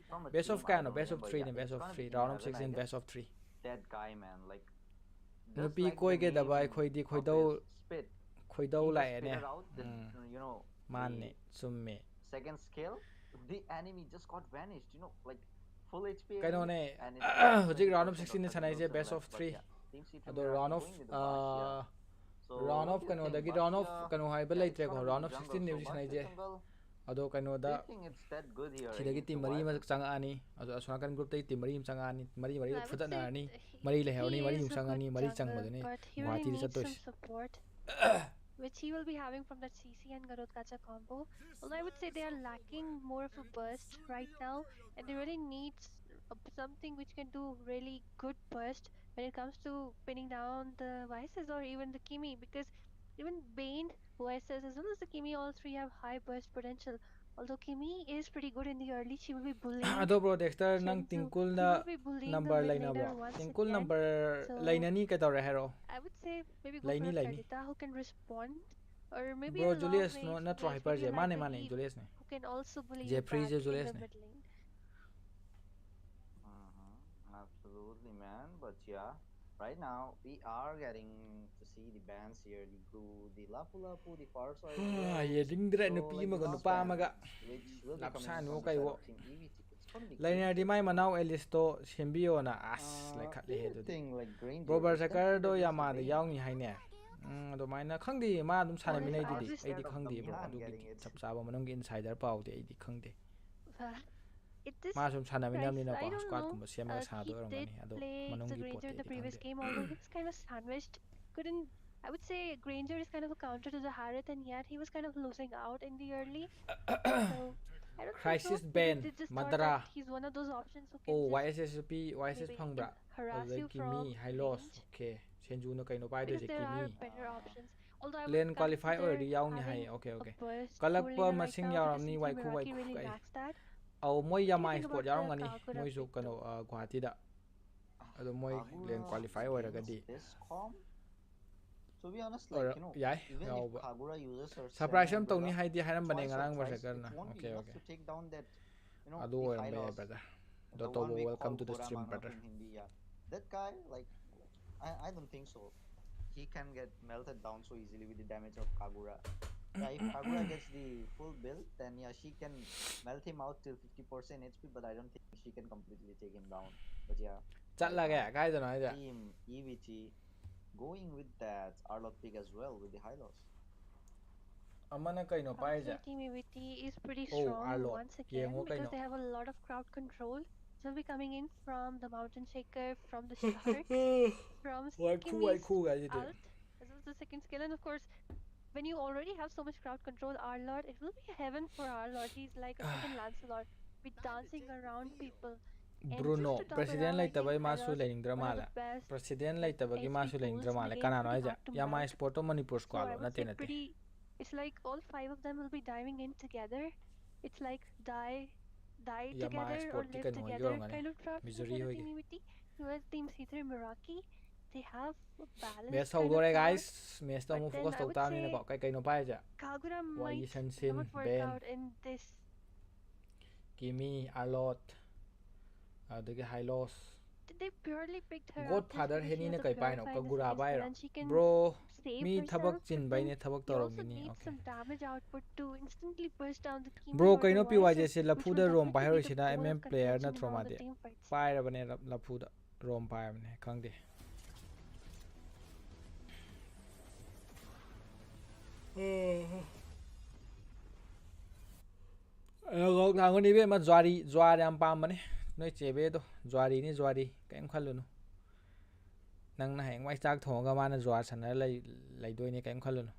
from a best team of I kano don't best of remember. 3 Yeah, ne best it's of gonna be 3 Team round of 11, I 16 guess. best of 3 That guy, man, like just nupi like the koi ge name dabai khoidi of khoidau his Spit, khoidau he la just ne spitted out manne the summe second skill, the enemy just got vanished. Like full HP kaino enemy, ne and it's like hojik round of 20% or 16 ne sanai je 30% best left. of But 3 yeah, Team C3 ado Meraki going with the Vash. Yeah. So round what of do you kano think, dagi Vash? round of kano haiba Yeah, it's leitre gonna ko be round the of jungle. 16 ne So sanai Vash je jungle. ado kano Do da you think it's that good here thidagi against the team mari ma Oasis? changani ado asuna kan group tai team mari ma changani mari Well, mari I would futana say ni mari he, le hewni he mari is mu a good changani mari jungler, changbadune but he really guwahati needs some chattois support, which he will be having from that CC and Garot Gacha combo. Although I would say they are lacking more of a burst right now, and they really need something which can do really good burst when it comes to pinning down the Vices or even the Kimi, because even Bane, Vices, as well as the Kimi, all three have high burst potential. Although Kimi is pretty good in the early, she will be bullying ado bro dexter nang Shenzu. tinkul She na will be bullying the number mid laina bro laner once tinkul again. number So lainani ka tawre hero I would say maybe go for laini a laini Perdita who can respond, or maybe bro a long Julius no range na tro mage, hyper maybe je like mane a mane heat Julius ne who can also bully you Jeffrey back je in Julius the ne mid lane. Absolutely, man. But yeah, right now we are getting to see the bands here, the Glue, the Lapu Lapu, the Farsight as well. ye dingdre So nupi like ma the ga last nupa ban, ma ga which will be coming in lapsan wo from the kai side wo of Team EVT. It's gonna be good lainer di here. mai manau elisto sembio na as lai Do khatle he you do di think like Granger bro is that berserker good do against the yama da Bane? yauni haine ado maina khangdi ma dum sana Well, minai I di I was di would ai scared di of khangdi bro Damian adu gi getting it. chap chaba manung gi insider pau di ai di khangde well, it is ma sum sana minam ni na I ko don't squad know. kum sem ma sa He do did rangani ado play manung the gi Granger pote in the di previous khangde game, although he was kind of sandwiched. Couldn't I would say Granger is kind of a counter to the Harith, and yet he was kind of losing out in the early. So I don't think so. crisis Maybe ban they just thought that madara he's one of those options who can oh just YSSP YSS maybe phangbra harass you adagi mi from hilos range, okay senju no kaino pai do because je there are kimi better Uh, options. Although I would len qualify consider already yauni hai having okay a okay burst gold kalakpa laner right masing now because yaramni C3 waiku Meraki waiku really kai lacks that. au moi What do you yama think sport about the yarongani Kagura moi su pick kano though? guwahati da ado moi len Kagura qualify against oiragadi this comp. To be honest, or like yai even if yauba Kagura uses her surprise semi am tawni umbrella haidi haram bane twice or ngarang thrice, it berserker na won't be okay enough okay to take down that, adu the high oiram be loss, brother do the to one we welcome call to the Khora stream Manav brother in Hindi. Yeah, that guy, like, I don't think so. He can get melted down so easily with the damage of Kagura. Yeah, if Kagura gets the full build, then yeah, she can melt him out till 50% HP, but I don't think she can completely take him down. But yeah, chat right la ga now, kai da no ida Team EVT going with that Arlot pick as well with the high loss. amana kaino I would pai say ja Team EVT is pretty oh strong arlot once again yengo because kaino they have a lot of crowd control. They'll be coming in from the Mountain Shaker, from the Shark, from Kimi's waiku ga jite ult, as well as the second skill. And of course, when you already have so much crowd control, our Lord, it will be heaven for our Lord. He's like a second Lancelot, be dancing around people. And just Bruno to top it president off, I think laitabai masu Hylos, leningdra one of the mala best president like laitabagi HP masu pools leningdra in the mala game, kanano pretty aja hard to yama melt. sport to manipur So squad I would nate say nate pretty It's like all 5 of them will be diving in together. It's like die Yama together or sport ki live kano together yorongane kind of draft for the Missouri side of hoige Team EvT. Whereas Team C3 Meraki, they have a match balanced kind of howdore draft. guys match ta But mu then focus I tau would ta ni say ko kai no pai ja Kagura Wai might Sansin not work Ben out in this. Kimi Alot adagi Hylos They purely picked her up just Godfather because she heni has na a kai pai no purified the Kagura second pai skill ro and she can bro save mi thabak herself. But chin bai then ne thabak you also toromini need okay some damage output to instantly push down the bro Kimi or kai the no Visor, PYJ se which lafu will da rom definitely pai be ro the sina pole of player na contention in all trauma the de team fights. pai ra bane lafu da rom pai bane khangde gok thang ko ni be ma zwar yam pam bane noi chebe do zwari ni zwari kaim khalunu nang na heng mai chak thong ga mana zwar sana lai doi ni kaim khalunu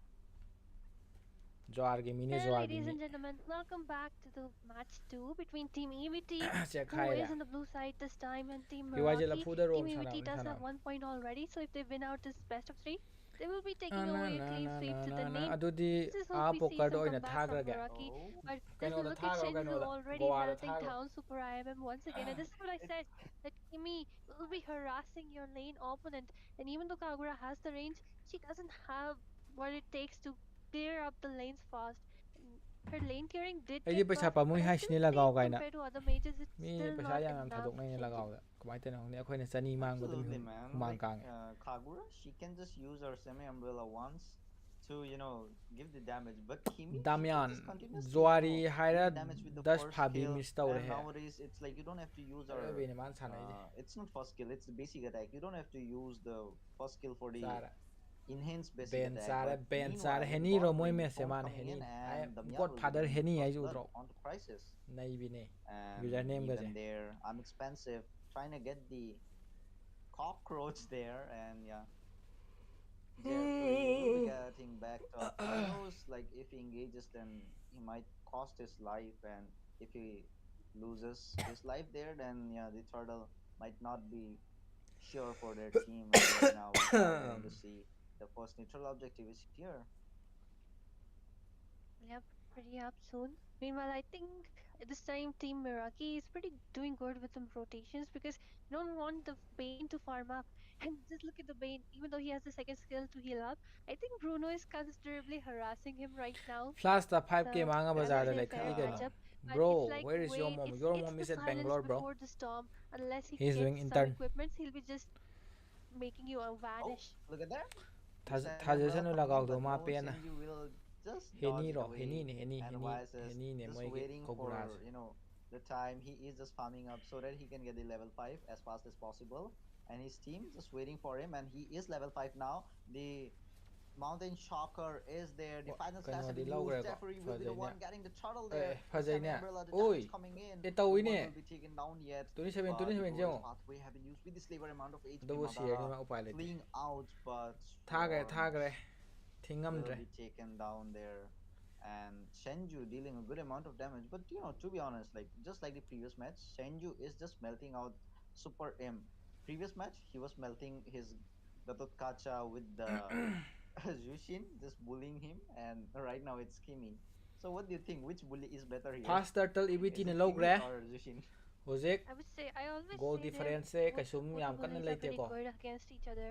zwar gi mini Hello, zwar gi ladies mi and gentlemen. Welcome back to the match 2 between Team EvT, che who khai is ra on the blue side this time, and Team PYJ Meraki. lafu da Team rom sana EvT bane does sana have 1 point already, so if they win out this best of 3, they will be taking na away a na clean na sweep na to the na na name. adudi Let's just hope a we see poker do some oina comebacks from thagra ga Meraki. Oh, But just kaino da look at thagro kaino Shenju da already goa da melting thagro down Super IMM once again. And this is what I it, said, that Kimi will be harassing your lane opponent. And even though Kagura has the range, she doesn't have what it takes to clear up the lanes fast. And her lane clearing did ai di get paisa buffed, pa mui but I hai still sini lagaw think kaina compared to other mages, it's mi still paisa not yang enough. thadok nai Shenji. lagaw da kamai tena hongni akhoi na chani mang ba dum absolutely, man. humang Like kang Kagura, she can just use her semi umbrella once to give the damage, but Kimi, she can Damian just continuously Zwari give haira the damage with the 10 first phabi skill. miss tawre And he nowadays, it's like you don't have to use her. be ne man sanai je It's not first skill; it's the basic attack. You don't have to use the first skill for the sara enhanced basic ben attack. sara But ben sara meanwhile, in heni ro bottom moi lane, me se Taunt man coming in, heni ai and Damian god will be father getting heni ai first ju blood draw onto Crisis. nai bi ne And username ga je even there, I'm expensive trying to get the cockroach there, and yeah, Jeffrey will be getting backed up. Who knows? Like if he engages, then he might cost his life, and if he loses his life there, then yeah, the turtle might not be sure for their team. And right now, we are going to see the first neutral objective is here. Yep, pretty up soon. Meanwhile, I think at this time Team Meraki is pretty doing good with some rotations because you don't want the Bane to farm up. And just look at the Bane, even though he has the second skill to heal up, I think Bruno is considerably harassing him right now. flash ta 5k So manga I would bazar da say a lai fair khai Uh, gano matchup. But it's bro like where is wait, your it's mom the is at silence Bangalore bro before the storm. Unless he he's gets doing some intern equipments, he'll be just making you oh, vanish. look at that! The semi umbrella thajasanu coming lagaw in, do but ma no, pena Shenji will just dodge heni it ro heni away. ne heni And heni Wise is heni ne just moi ge waiting koguraj for the time. He is just farming up so that he can get the level 5 as fast as possible. And his team just waiting for him, and he is level 5 now. The Mountain Shocker is there. The final slash kaino have di been used. lawre ko Jeffrey will be the fajai ne one getting the turtle there. The fajai semi ne umbrella, the oi damage coming in. e The tawi one ne will be taken down yet. 27 But the 27 glorious jemo pathway have been used with the slaver amount of HP. do share ni Madara ma upai lete fleeing out, but thagre Swarms will thingamdre be taken down there. And Shenju dealing a good amount of damage. But to be honest, like just like the previous match, Shenju is just melting out Super M. Previous match, he was melting his Gatot Kacha with the Jushin, just bullying him, and right now it's Kimi. So what do you think? Which bully is better here? fast turtle EvT Is ne it Kimi logre or Jushin? hojik I would say I always goal say they're difference se both kasum both the yam kanna bullies are leite pretty ko good against each other.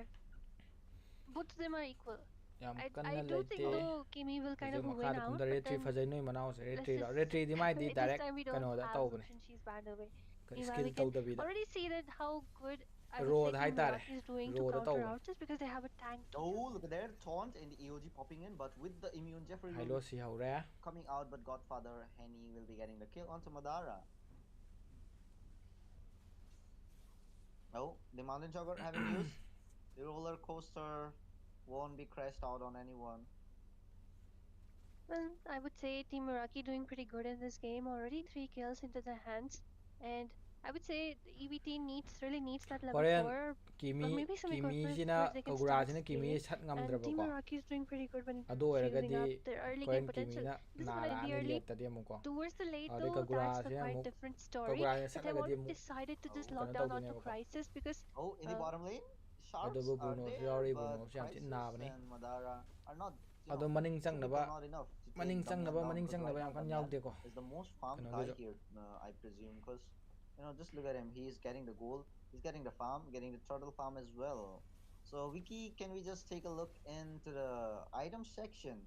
Both of them are equal. yam I kanna do think leite though Kimi will kind hojik of win makha da out, kumda but retri then fajai noi manaus let's retri just retri di mai di this direct time we don't kano da have tawbne Zushin, she's banned away. Meanwhile, skill we can tawda bida already see that how good I would say road hai Team tare Meraki is doing to road counter tawbne out just because they have a tank to kill. Oh, look at there, Taunt and the AOG popping in, but with the immune, Jeffrey will hailo be si haure coming out, but Godfather Henny will be getting the kill onto Madara. Oh, the Mountain Jogger having used. The roller coaster won't be crashed out on anyone. Well, I would say Team Meraki doing pretty good in this game already. 3 kills into their hands, and I would say the EVT really needs that level Horen 4 or kimi maybe some kimi equipment sina where they can kagura start sina kimi scaling. sat And ngamdraba Team ko Meraki is doing pretty good when it ado comes to using up eragadi their early game koren potential. kimi na This is what I nala the ani early. let tadi mo ko Towards the late ade though, that's kagura the sina quite mu different story. kagura But sat they've lagadi already mu decided to just Oh, lock kana down tawdine onto ko Crisis because oh, in the well, bottom lane, ado Sharks bu are Bruno there, Fiori but Bruno siam tin Crisis na bani and Madara are not ado maning two people changnaba not enough to take maning Damian changnaba down, maning because changnaba right now yam kan Damian yawde ko is the most farm kano guy ge here, I presume, because just look at him. He is getting the gold, he's getting the farm, getting the turtle farm as well. So Vicky, can we just take a look into the item section?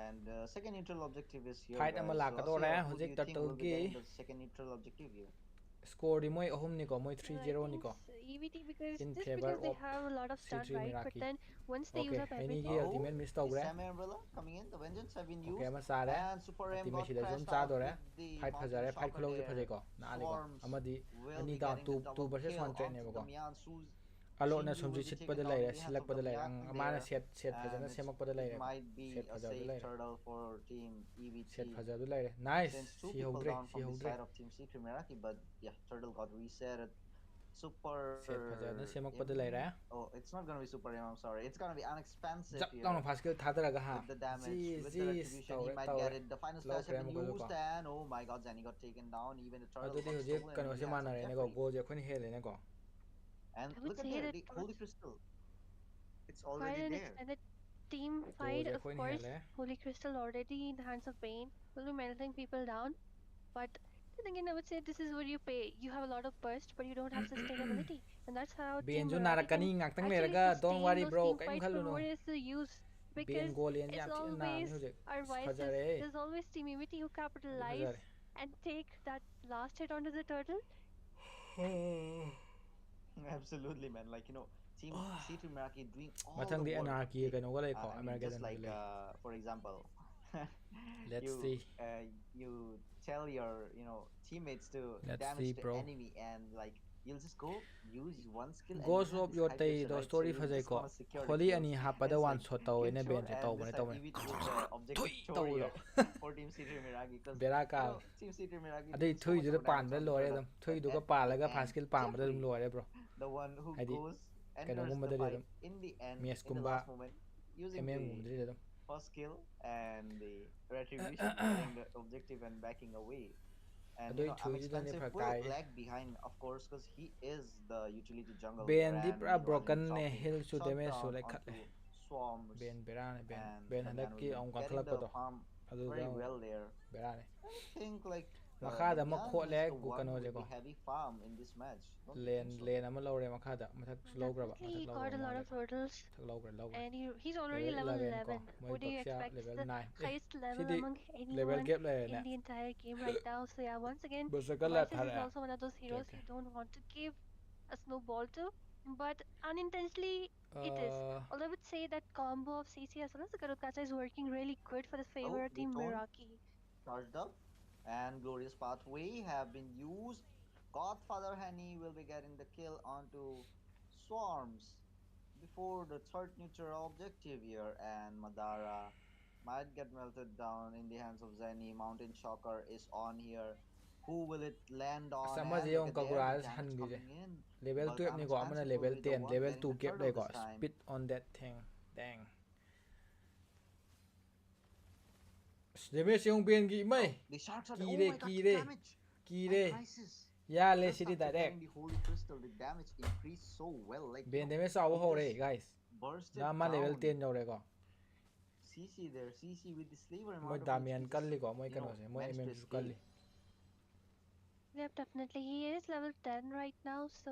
And second neutral objective is here, fight ama guys. So lakadore Asya, who do hojik you think turtle will be gi getting the second neutral objective here? score di moi ahum ni ko moi Well, I 3-0 ni think ko EVT because in just favor because they of have a lot of stun, C3 right? But Meraki. then once they use Okay, up Henny gi everything, ultimate miss The tawgre. Semi Umbrella coming in, the Vengeance have been Okay, used, ama sare and Super Ram ultimate got sida zoom crashed cha out dore with the fight Mountain phajare fight Shocker khulog there. phajai ko na ali ko Swarms amadi will ani be down getting the 2 double versus kill 1 trade ne onto ko Damian. Su's alo na Shinju sumji will be sit taken pada down lai in the hands silak of pada lai Damian ang amana there, set and phajana semak pada lai it ko might be set a phajadu safe lai turtle for Team set EVT. phajadu lai nice Since two si people hogre down si from the hogre side of Team C3 Meraki, but yeah, turtle got reset. Super set phajadu semak pada lai Oh, it's not gonna be super I'm sorry. It's gonna be unexpensive jap here. long faskil thadaraga ha With the damage, with the ji retribution, he might get it. The final low splash have frame been ko used, and oh my god, Zanny got taken down. Even the turtle adudi got hojik stolen kano in se the hands of manare ne ko Jeffrey. go je khoni hele ne ko And I would look at say there, that the for Holy Crystal. It's quite already an there. extended team go fight, je of khoni course, hele Holy Crystal already in the hands of Bane will be melting people down. But then again, I would say this is what you pay. You have a lot of burst, but you don't have sustainability, and that's how ben Team jo Meraki can narakani ngaktang actually leraga don't sustain worry those bro team kaim fights. But khalluno what is the use? ben Because goalian it's yam thi na always ni hojik our vices. fajare There's always Team EVT who adi capitalize fajare and take that last hit onto the turtle. Absolutely, man. Like Team C3 Meraki doing all mathang the di work. anarchy Okay? kano ga lai ko I mean, american just like delay for example, let's you see you tell your teammates to let's damage see the bro enemy, and like you'll just go use one skill, and ghost you have of this your high tay pressure, do right? So story you phajai just ko want to secure the holy kills. ani And hapada it's one like shot taw get ene sure, ben je taw and bane this taw time bane EVT is the objective thui chore taw here lo for Team C3 Meraki, because beraka Team C3 Meraki adi doing so thui much ju of de pan damage da on the lore turtle, dam thui but du at ga the palaga end, faskil pam da dum Jeffrey, lore bro the one who adi goes kano enters gumba the da fight dum in the end, mies in the kumba last moment, using mm the gumba da dum first kill and the retribution, getting the objective and backing away. And adoi I'm thui ju da ne expensive phak will tai lag behind, of course, because he is the utility jungle here, ben di and pra meanwhile broken he's ne dropping hill su damage su shutdown lai khatle onto swarms, ben berane and ben Damian handak will ki be ong kan getting khalak the pado farm adu da very well there. berane I think like makhada ma Damian khole is the ku one kano je with ko the heavy farm in this match, don't you len think so? len ama lore makhada mathak slow graba Definitely mathak he low got graba a mo lot le of ko turtles, thak low graba and he's already level level 11 ko 11. moi What do you baksia expect? It's level the 9 highest level sidi among level anyone gap le in ne the entire game right now. So yeah, once again, basakala Crisis is thara also one of those okay heroes okay you don't want to give a snowball to, but unintentionally it is. uh Although I would say that combo of CC as well as the Garutkacha is working really good for the Oh, favor the team tone Meraki. charged up, and Glorious Pathway have been used. Godfather Henny will be getting the kill onto Swarms before the third neutral objective here, and Madara might get melted down in the hands of Zenny. Mountain Shocker is on here. Who will it land on? sama je And look yung at there, the kagura damage han gi coming in. level But 12 ni ko amana Unexpansive will level be the 10 one level getting 2 the gap turtle le ko this time. speed on that thing dang damage yung ben gi mai The sharks are ki oh re my god, ki the re damage! ki And re Crisis ya le just city after direct getting the Holy Crystal, the damage increased so well. Like ben damage sa he ho re just guys bursted na ma level down 10 yo re ko CC there. CC with the slaver moi amount of damian HP just kalli ko moi kano se moi managed to mm su kalli escape. Yep, definitely. He is level 10 right now, so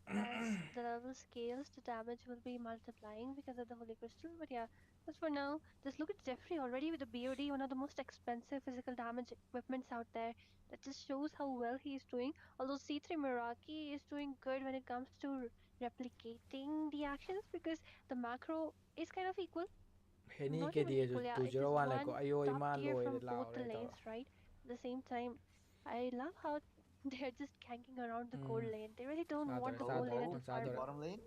as the level scales, the damage will be multiplying because of the Holy Crystal. But yeah, just for now, just look at Jeffrey already with the BOD, one of the most expensive physical damage equipments out there. That just shows how well he is doing. Although C3 Meraki is doing good when it comes to replicating the actions because the macro is kind of equal. heni Not ke even die equal, yeah. It is 201 le ko one ayo top ima tier lo from re la both the re ta lanes, right? At the same time, I love how they're just ganking around the gold lane. They really don't want the Oh, gold lane at oh, the in farm. the bottom lane.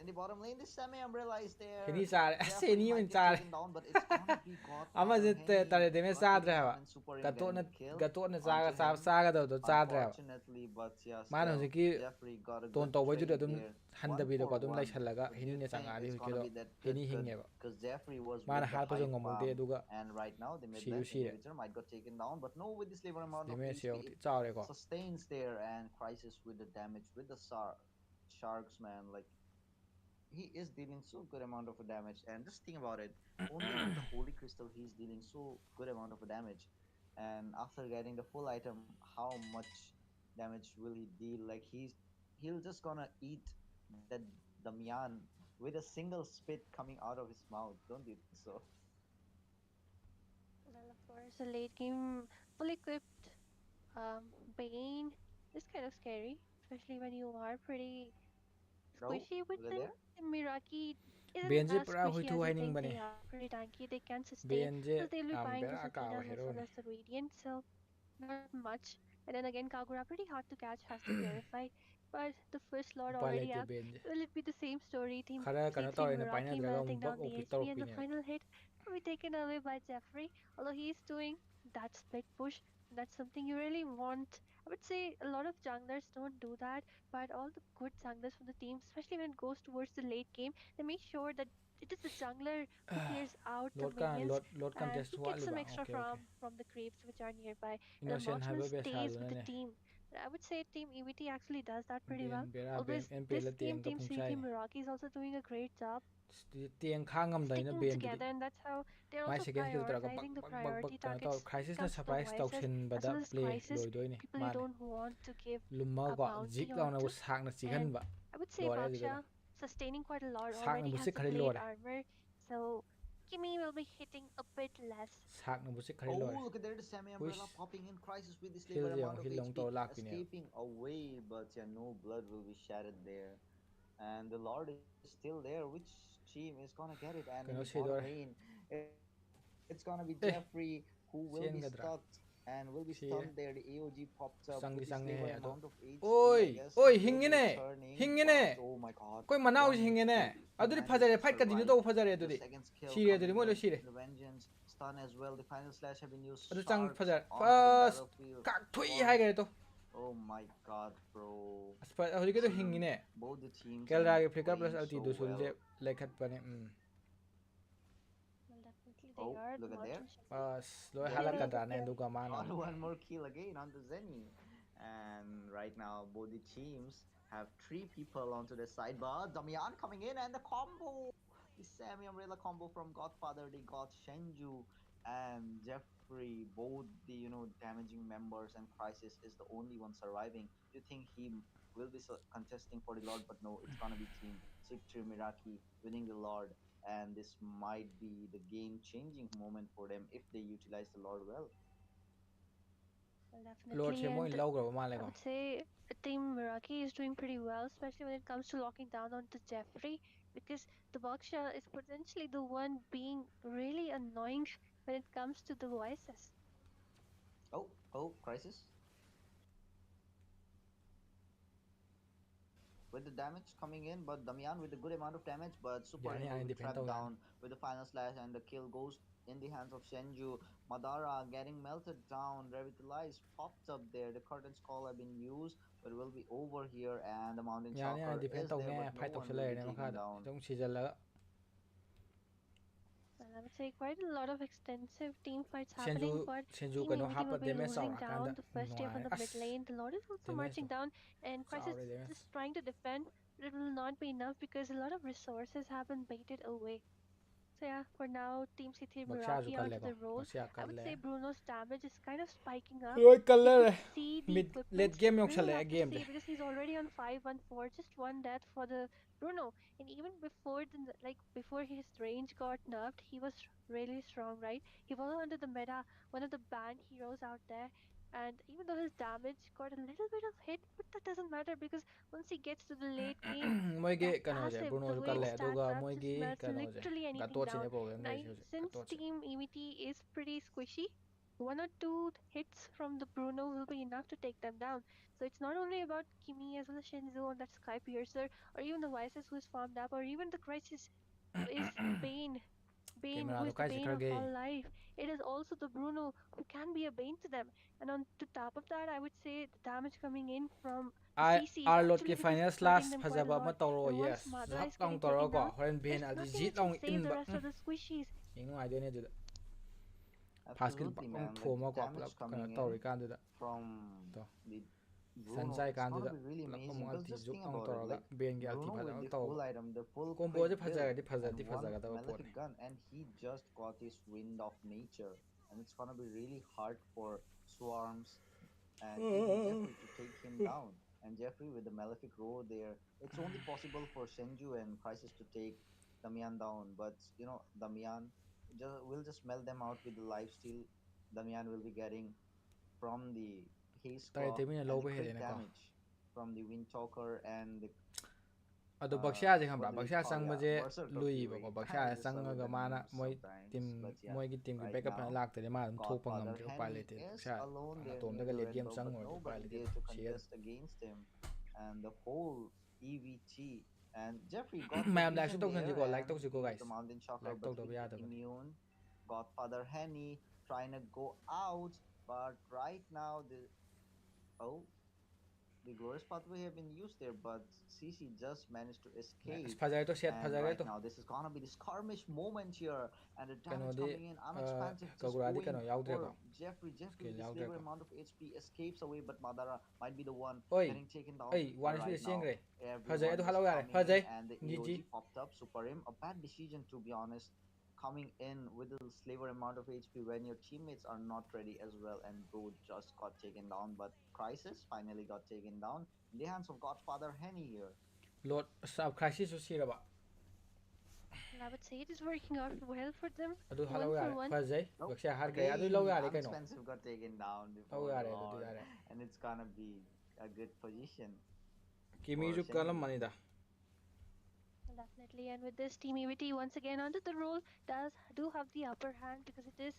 In the bottom lane, the semi umbrella is heni there. sare Jeffrey aseni might un get sare taken down, but it's gonna be ama Godfather je tare Henny. de me Lucky sadre for ha him, and Super Rim getting the kill gato na onto him. saga do sadre ha Unfortunately, but yeah, mana still, hojiki Jeffrey got a ton good to waju trade dum there. handa One bi do for ko dum lai one. salaga But do hini you ne think sanga di it's hojiki gonna do be that hini good? hinge ba Because Jeffrey was mana with the har pa jo high ngamude farm, duga and right now the mid siu lane sire inhibitor might got taken down, but no, with this level amount of deme HP, seo it chaure ko sustains there, and Crisis with the damage with the sharks, man. Like he is dealing so good amount of damage. And just think about it, only with the holy crystal he's dealing so good amount of damage. And after getting the full item, how much damage will he deal? Like he'll just gonna eat that Damian with a single spit coming out of his mouth. Don't you think so? Well, of course, a late game fully equipped um, Bane is kind of scary, especially when you are pretty Oh, squishy with look at them. there. The Miraki isn't Benji as pura squishy huitu as you think. hainingbani. They are pretty tanky. They can sustain Benji because they'll be buying the bera akaba Satinas as hero well ni. as the Radiant, so not much. And then again, Kagura pretty hard to catch, has to purify. But the first Lord Upay already lete up. Benji. Will it be the same story? Team Khara kano C3 tawre na paina Miraki draga melting bak down ok the pick HP, torok and the pini. final hit will be taken away by Jeffrey. Although he's doing that split push, that's something you really want. I would say a lot of junglers don't do that, but all the good junglers from the team, especially when it goes towards the late game, they make sure that it is the jungler who clears out the minions Load and contest he wa gets some liba. extra Okay okay. from the creeps which are nearby, and the Innocent marksman haba be stays sadu with na the ne. team. I would say Team EvT actually does that pretty well. Ben bera ben Always en pe this la game tiang ka Team phungchai C3 ni. Meraki is also doing a great job Tiang khang ngam dai na sticking ben dudi. together, and that's how they're My also second skill draga bak prioritizing the bak bak bak priority kano taw targets when it crisis na comes to the surprise voices tauchin as bada well as play crisis. loi doi ni. People you Mane. don't want to give Lumma a ko zik bounty law na onto. sak na chikan And ba. I would say Lore du da. Baksha sustaining quite a lot Sak na already has busik the khari plate lore. armor, so Kimmy will be hitting a bit less. Sak na busik khari lore. Oh, look at there, the semi umbrella Huish. popping in crisis with this Hill labor jong amount of hill long HP, to lak pini. escaping away, but yeah, no blood will be shattered there. And the Lord is still there. Which team is gonna get it? And in the Kano bottom si dore. lane, it's gonna be Jeffrey who Eh. will be stuck Sien and gadra. will be stunned there. The AOG Sire. popped up with this labor Sangi amount of sangi he ado. HP, I guess. Oi, Will be oi returning, but hingine. oh my god, Koi manau one hingine. HP. He Aduri managed phajare to fight continue survive to phajare with the aduri. second skill Sire aduri coming mo lo in. sire. The vengeance stun as well. The final slash have been used Adu chang sharp phajare. onto the First battlefield. kak thui hai Almost. gare to. Oh my god, bro. Aspa hori ke to hingine. Both the teams have Kelra been ke flicker plus playing ulti so do sulje well. lekhat pane. Well, definitely they Oh, are. The look at there. monsoon should be Pas lo They halak getting the kadra ne kill. du ka got mana. one more kill again on the Zenny. And right now, both the teams have three people onto the side. But Damian coming in and the combo. The semi umbrella combo from Godfather. They got Shenju and Jeffrey. Both the damaging members, and Crisis is the only one surviving. You think he will be contesting for the Lord, but no, it's gonna be Team Victory Meraki winning the Lord, and this might be the game changing moment for them if they utilize the Lord well. Well, Lord definitely, se mo and low gro male I ko. would say Team Meraki is doing pretty well, especially when it comes to locking down onto Jeffrey, because the Baksha is potentially the one being really annoying when it comes to the voices. Oh, Crisis with the damage coming in, but Damian with a good amount of damage, but Super Yani In will ani be defend to trapped yani. down with the final slash, and the kill goes in the hands of Shenju. Madara getting melted down, revitalized, popped up there. The curtains call have been used, but will be over here, and the Mountain Yani ani Chalker defend is to there, ne but no fight to one will sele be ne taken makha down. dong season la. Well, I would say quite a lot of extensive team fights happening, Senju but Senju Team kano EvT will hapa be damage losing saura down kanda the first day from nuai the mid as lane. The Lord is also damage marching to down, and Crisis saura damage. just trying to defend, but it will not be enough because a lot of resources have been baited away. So yeah, for now, Team C3 Baksha ju Meraki kalle onto ko. the role. Baksha I would kalle. say Bruno's damage is kind of spiking up. Loi You could kalle. see the Mid late equipments. game yok Really chale love to game de. see because he's already on 5-1-4, just one death for the Bruno. And even before before his range got nerfed, he was really strong, right? He was under the meta, one of the banned heroes out there. And even though his damage got a little bit of hit, but that doesn't matter because once he gets to the late game, that Moigi kano je passive, Bruno the ju way it kalle stacks aduga up, just moigi melts kano je. literally anything Gatot down. sine problem And de je since gatot se. Team EvT is pretty squishy, one or two hits from the Bruno will be enough to take them down. So it's not only about Kimi as well as Shinzo on that Sky Piercer, or even the Vices who is farmed up, or even the Crisis who is Bane. Bane, who Camera to is the kai se bane kar of gay. all life. It is also the Bruno who can be a bane to them. And on the top of that, I would say the damage coming in from the I CCs Arlot actually ki it is final hurting slash them quite a phajaba ma lot. tawro And once yes. Madara Zap is long getting tawro taken ko down, horen ben there's aldi nothing jit which can long save in the ba. rest of the squishies. Ing ai de ne ju. Pascal Absolutely, bak long man. Like thoma the ko damage kana coming in tawri kan du da. from To. the Bruno, Sansai it's gonna kanduda be really pulap amazing among because ulti just juk think ang about it, toraga like ben gi ulti Bruno with phajag the taw full item, the full combo je crit build, phajagadi and phajadi one phajagada potne malefic gun, and he just got his wind of nature, and it's gonna be really hard for Swarms and even Jeffrey to take him down. And Jeffrey with the Malefic Row there, it's only possible for Senju and Crisis to take Damian down. But you know, Damian will just melt them out with the lifesteal. Damian will be getting from the Haze tare Claw te mina and the lobe crit hele ne ko damage from the Windtalker and the ado baksha je what khambra do we baksha call, sang yeah, baje Berserker lui ba ko Fury. I baksha just sang struggle with ga the mana names moi sometimes, team but yeah, moi gi team gi right backup na now lak te ma dum thok pa ngam Godfather te pa Henny le te is baksha alone ana there tom near daga the late red game buff, sang but mo te pa nobody le te there to shel contest against him. And the whole EVT and Jeffrey got the mayam like vision to kan there ko like and to he ko used the guys Mountain Shocker, like to but with ya the da bane immune Godfather Henny trying to go out, but right now the oh the glorious pathway have been used there, but CC just managed to escape. phajai to set And phajai right to now, this is gonna be the skirmish moment here, and the kano damage di coming in. Unexpansive just kagura di going kano yaudre for ko Jeffrey. Jeffrey skill with the yaudre slaver ko amount of HP escapes away, but Madara might be the one oi getting taken down. ai But one right is now, chengre phajai everyone to is halo yare coming in, phajai and the gg AOG popped up. Super him, a bad decision to be honest. Coming in with the slaver amount of HP when your teammates are not ready as well, and Bro just got taken down. But Crisis finally got taken down in the hands of Godfather Henny here. lord sub crisis siraba Well, I would say it is working out well for them. adu halo One for yare one. phajai Nope. baksha har kare adu lo Again, yare kano Unexpensive got taken down lo before the yare adu Lord, yare and it's gonna be a good position kimi for ju kalam Senju. manida Well, definitely. And with this team EVT once again onto the roll do have the upper hand because it is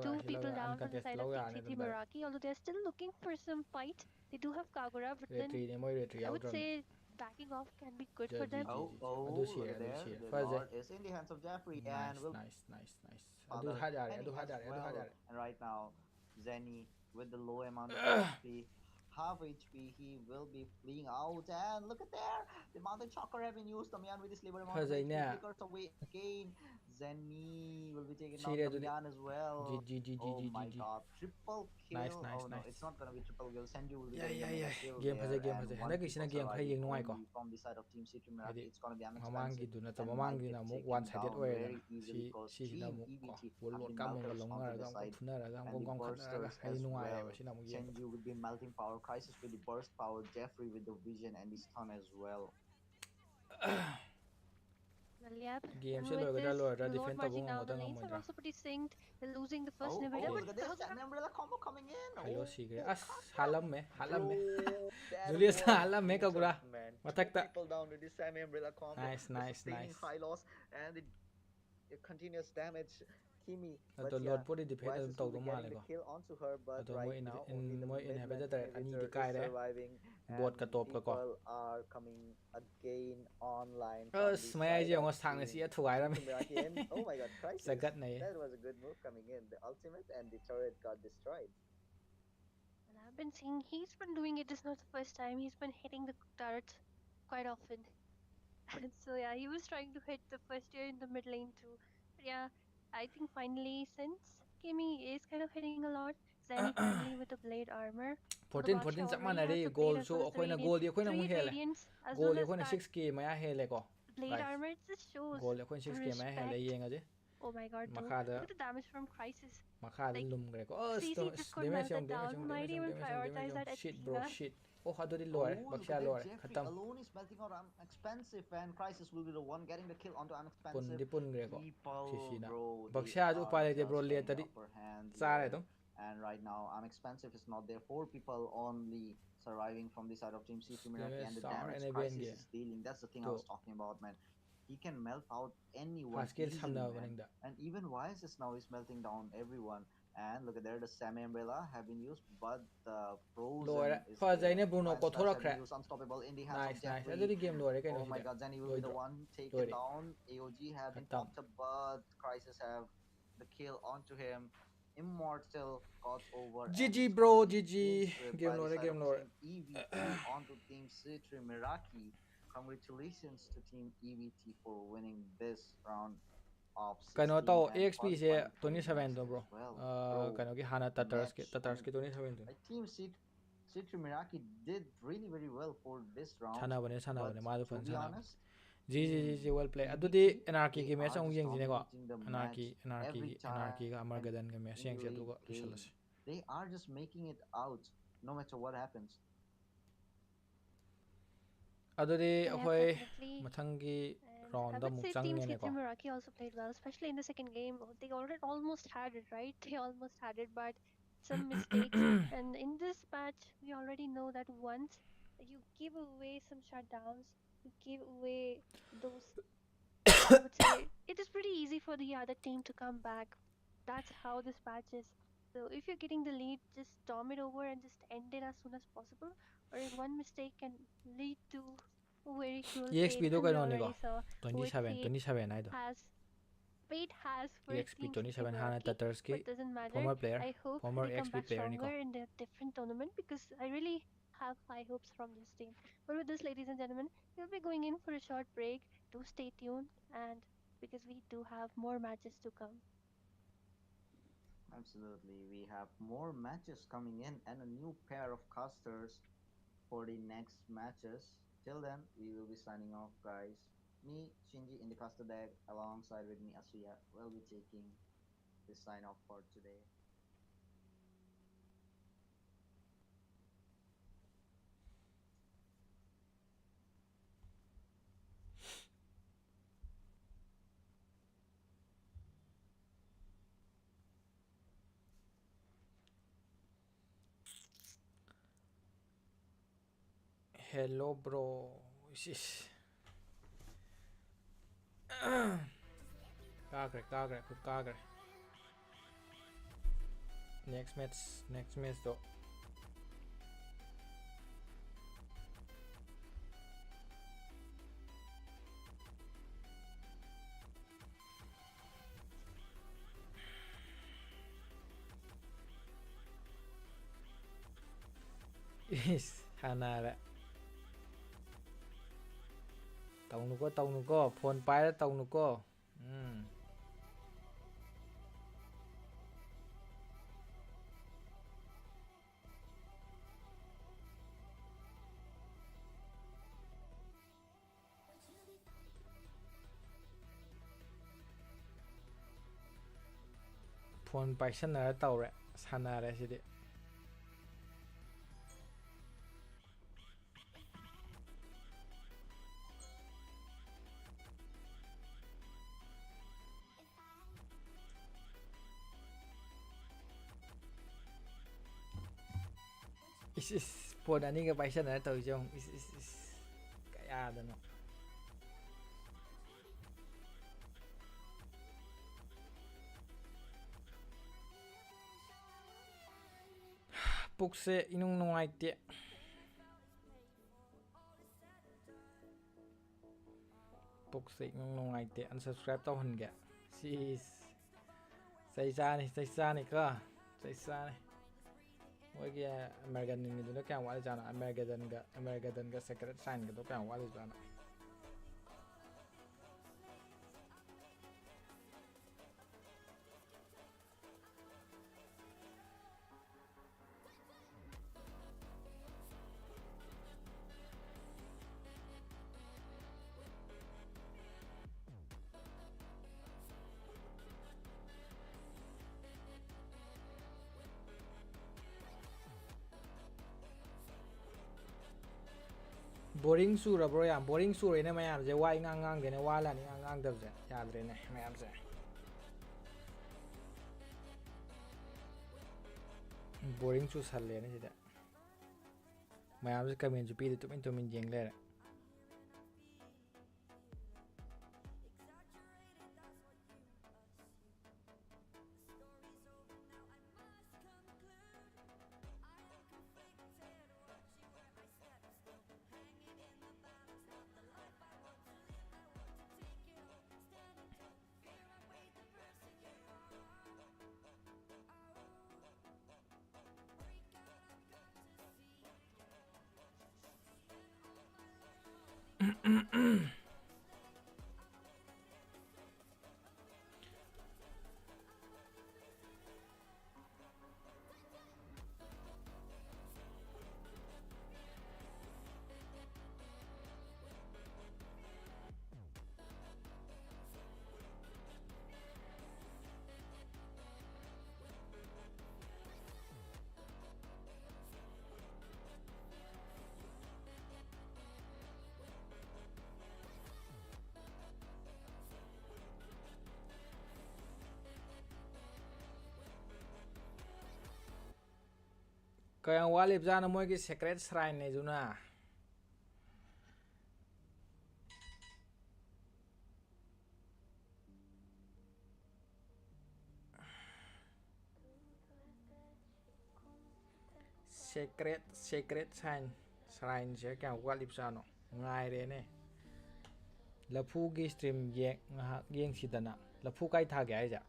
two people ya down from the uncontest side lo of Team yare CT dum dare Meraki, although they're still looking for some fight. They do have Kagura, but then retri ne moi retri I would yaudram ne say backing off can be good for ji them. ji Oh, ji adu oh, look sire at adu there. sire The phajai Lord is in the hands of Jeffrey and nice will nice nice nice adu Father had yare Henny adu had as yare adu had well. yare And right now, Zenny with the low amount of HP, half HP, he will be fleeing out. And look at there, the Mountain Shocker have been used. Damian with his labor amount of phajai HP ne flickers away again. Zenny will be taking down sire adu Damian as ji well. ji ji ji Oh ji ji my ji god, triple nice kill. nice Oh no, nice it's not gonna be triple kill. Senju will be yeah getting the yeah mega yeah kill game there, phajai and one handak people isina game khara surviving yeng nuai ko only from the side of Team City hadi Meraki. It's gonna be mamangi unexpensive du na and might mamangi get na mo one taken sided down oire very easily si because si sina Team mo ko EVT full have load been ka mo melted long onto ra the ga ko side, funara ga and ko the gong khatna ga bursters hadi as nuai ba well. sina mo game Senju with the melting power, Crisis with the burst power, Jeffrey with the vision and the stun as well. Well, yep. game And se with lo ga this, lo ra the Lord defend to marching bong down mo the da lanes are ngamodra also pretty synced. They're losing the first Oh, inhibitor, oh, but okay look at this Kagura. Sand Umbrella combo coming in. hello Oh sigre my as god, halam me bro, that Julius was halam me brutal, kagura man. Two matakta people down with this Sand Umbrella combo, nice the nice sustaining nice high loss and the continuous damage Kimi. But ado yeah, lord podi defend dum Vices will to be do getting male the ko kill onto her, but ado mo right now only the mo mid lane inhibitor ani di inhibitor is kaire surviving, bot ka and top ka ko people are coming again online from the as may side je of ngo sang na Team si athuai ra me CT Meraki. And oh my god, Crisis! sagat nei That was a good move coming in. The ultimate and the turret got destroyed. And I've been seeing he's been doing it. This is not the first time. He's been hitting the turrets quite often. And so yeah, he was trying to hit the first tier in the mid lane too. But yeah, I think finally since Kimi is kind of hitting a lot, Zenny finally with the blade armor. Although 14 Baksha 14 chap already has manari the blade goal as so well as the akoina radiant. goal di akoina mu 3 hele radiants as goal well di as akoina that 6k maya hele ko blade guys armor. It just shows goal akoina the 6k maya hele respect. yenga je Oh my god, too. makada Look at the damage from Crisis. makada Like lum gre ko as to CC just couldn't damage melt yung it damage down. yung Might damage yung even damage yung prioritize damage yung that shit bro Athena. shit oh hado di lore Oh, look baksha at that. lore Jeffrey khatam alone is melting out Unexpensive, and Crisis will be the one getting the kill onto pun Unexpensive. di pun gre ko People, sisi na bro, they baksha ju are upale de bro just le getting the tadi upper hand sare here. dum And right now, Unexpensive is not there. Four people only surviving from the side of Team CT Meraki, and the sar damage ene ben Crisis ge is dealing. That's the thing I to was talking about, man. He can melt out anyone haskell easily, samna man. baning da And even Wysis now is melting down everyone. And look at there, the Semi Umbrella have been used, but the lore Frozen is fa there. jaine bruno Divine ko Slash thora have been khre used, unstoppable in the hands of nice nice adu Jeffrey. di game lore kai no Oh my sida god, Zenny will be the loidro one taken loide down. AOG have been khatam popped up, but Crisis have the kill onto him. Immortal got over, and GG it's gonna bro, be a good GG. sweep Game by the lore, side of game lore. Team EVT onto Team Citri Meraki. Congratulations to Team EVT for winning this round of Kano 16 to and EXP se qualifying for the 27 next to as bro. well. Bro, Kano ki hana the tatars match ke on 27 to. like Team Citri C3 Meraki did really very well for this round. 사나보네 마도 To 펀 be 사나보 honest, GGG well play EvT, 아두디 NRK they 기 매치 are ong just yeng지네거 dominating the match NRK every time 가 아마르게던 그 매치 in yeng지 late 두고 game. 루실러스 They are just making it out no matter what happens. 아두디 Yeah, ahoy definitely. 마탕기 And I 라운드 would say Team C3 묵장년에거 Meraki also played well, especially in the second game. They already almost had it, right? They almost had it, but some mistakes. And in this match, we already know that once you give away some shutdowns, you give away those, I would say, it is pretty easy for the other team to come back. That's how this match is. So if you're getting the lead, just storm it over and just end it as soon as possible. Or if one mistake can lead to very cruel EXP fate, 도 and we 그러니까 already saw with 27 아이도 fate has for EXP Team 27 C3 하나 Meraki, Tatarski but doesn't matter. former player I hope former they come XP back player stronger Nico in their different tournament because I really have high hopes from this team. But with this, ladies and gentlemen, we'll be going in for a short break. Do stay tuned, and because we do have more matches to come. Absolutely, we have more matches coming in and a new pair of casters for the next matches. Till then, we will be signing off, guys. Me, Shinji, in the caster deck, alongside with me, Asuya, will be taking the sign off for today. Hello bro 까그래 그 까그래 next match though is 하나래 tàu nuko phone pai tàu nuko phone pai sana tàu rẹ sana rẹ gì đấy is phone anh cái pai sana tàu chung is cái đó nó 푹세 이놈 농아이띠 푹세 이놈 농아이띠 unsubscribe tao hình kìa xây ra này cơ xây ra này mỗi cái American này nó càng quá là American cái secret sign cái nó càng quá là boring sura bro ya boring sura ne mayam je wai ngang ge ne wala ni ngang dab je yadre ne mayam je boring su sal le ne sida mayam je comment ju pi de tumin jeng le Kaya walip jana moy ki secret shrine ne juna. Secret shrine je kya walip jano ngai re ne. Lafu gi stream yeng sidana. Lafu kai tha gya ja.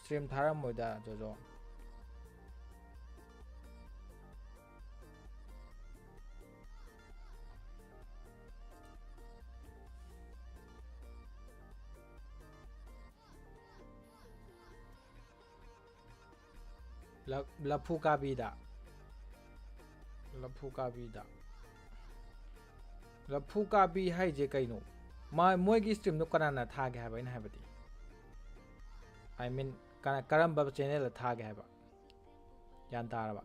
Stream tharam moida jojo. Lafu ka bida. Lafu ka bida. Lafu ka bi hai je kaino. Ma moy gi stream no kanana tha gya ba ina habati. I mean karamba channel tha gya ba. Yan taraba.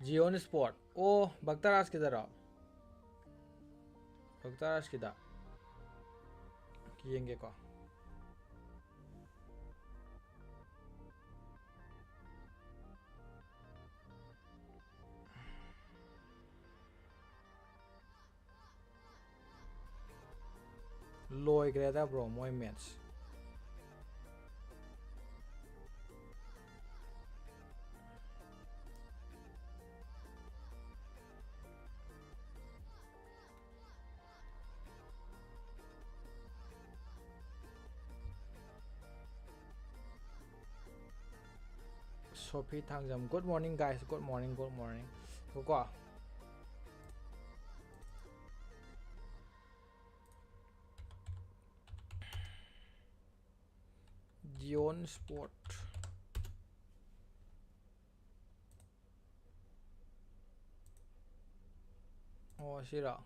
Gion Sport. Oh, Bhaktaraj kidara. Bhaktaraj kida. Kiyenge ko. Loi greda bro moy match. Sophie Thangjam. Good morning guys. Good morning. Go. Gion Sport. Oh, Shira.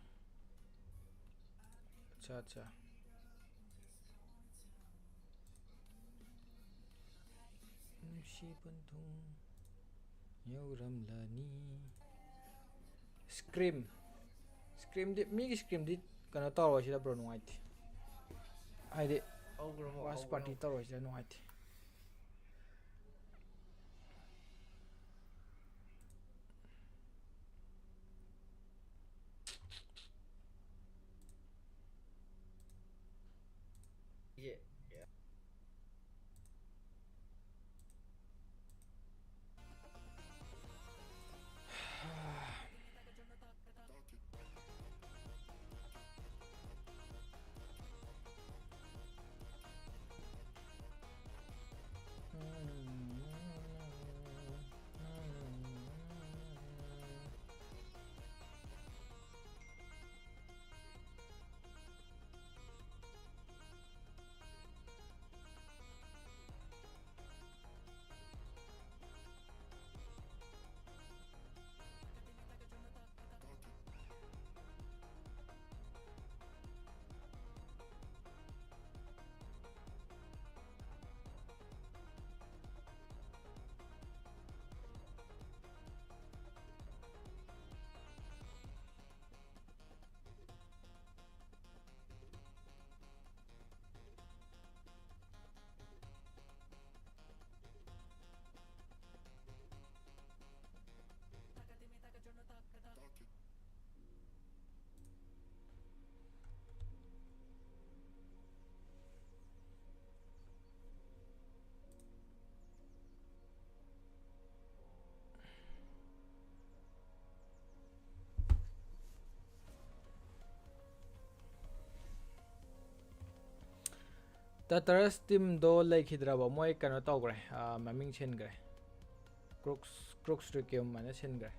Acha. Scream di mi scream di kana tawro sida bro nuaiti. Aide watch party tawro sida nuaiti. Yeah. Tatars team do laikhidraba moy kano tawgre maming chengre. Crooks Requiem mana chengre.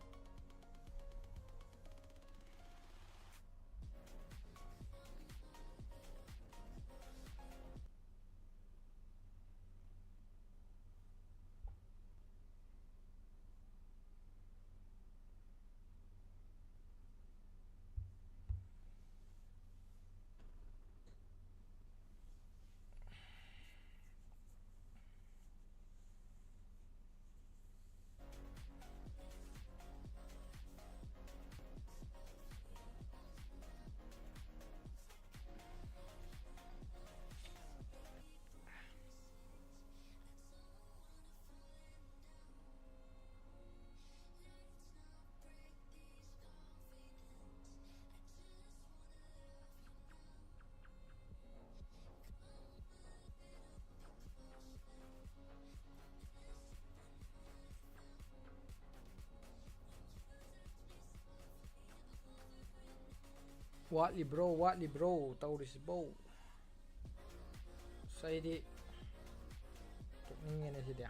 ꯋꯥꯠꯂꯤ bro ꯇꯧꯔꯤꯁꯤꯕꯣ ꯑꯩꯗꯤ ꯇꯣꯛꯅꯤꯡꯉꯦꯅꯦ ꯁꯤꯗꯤ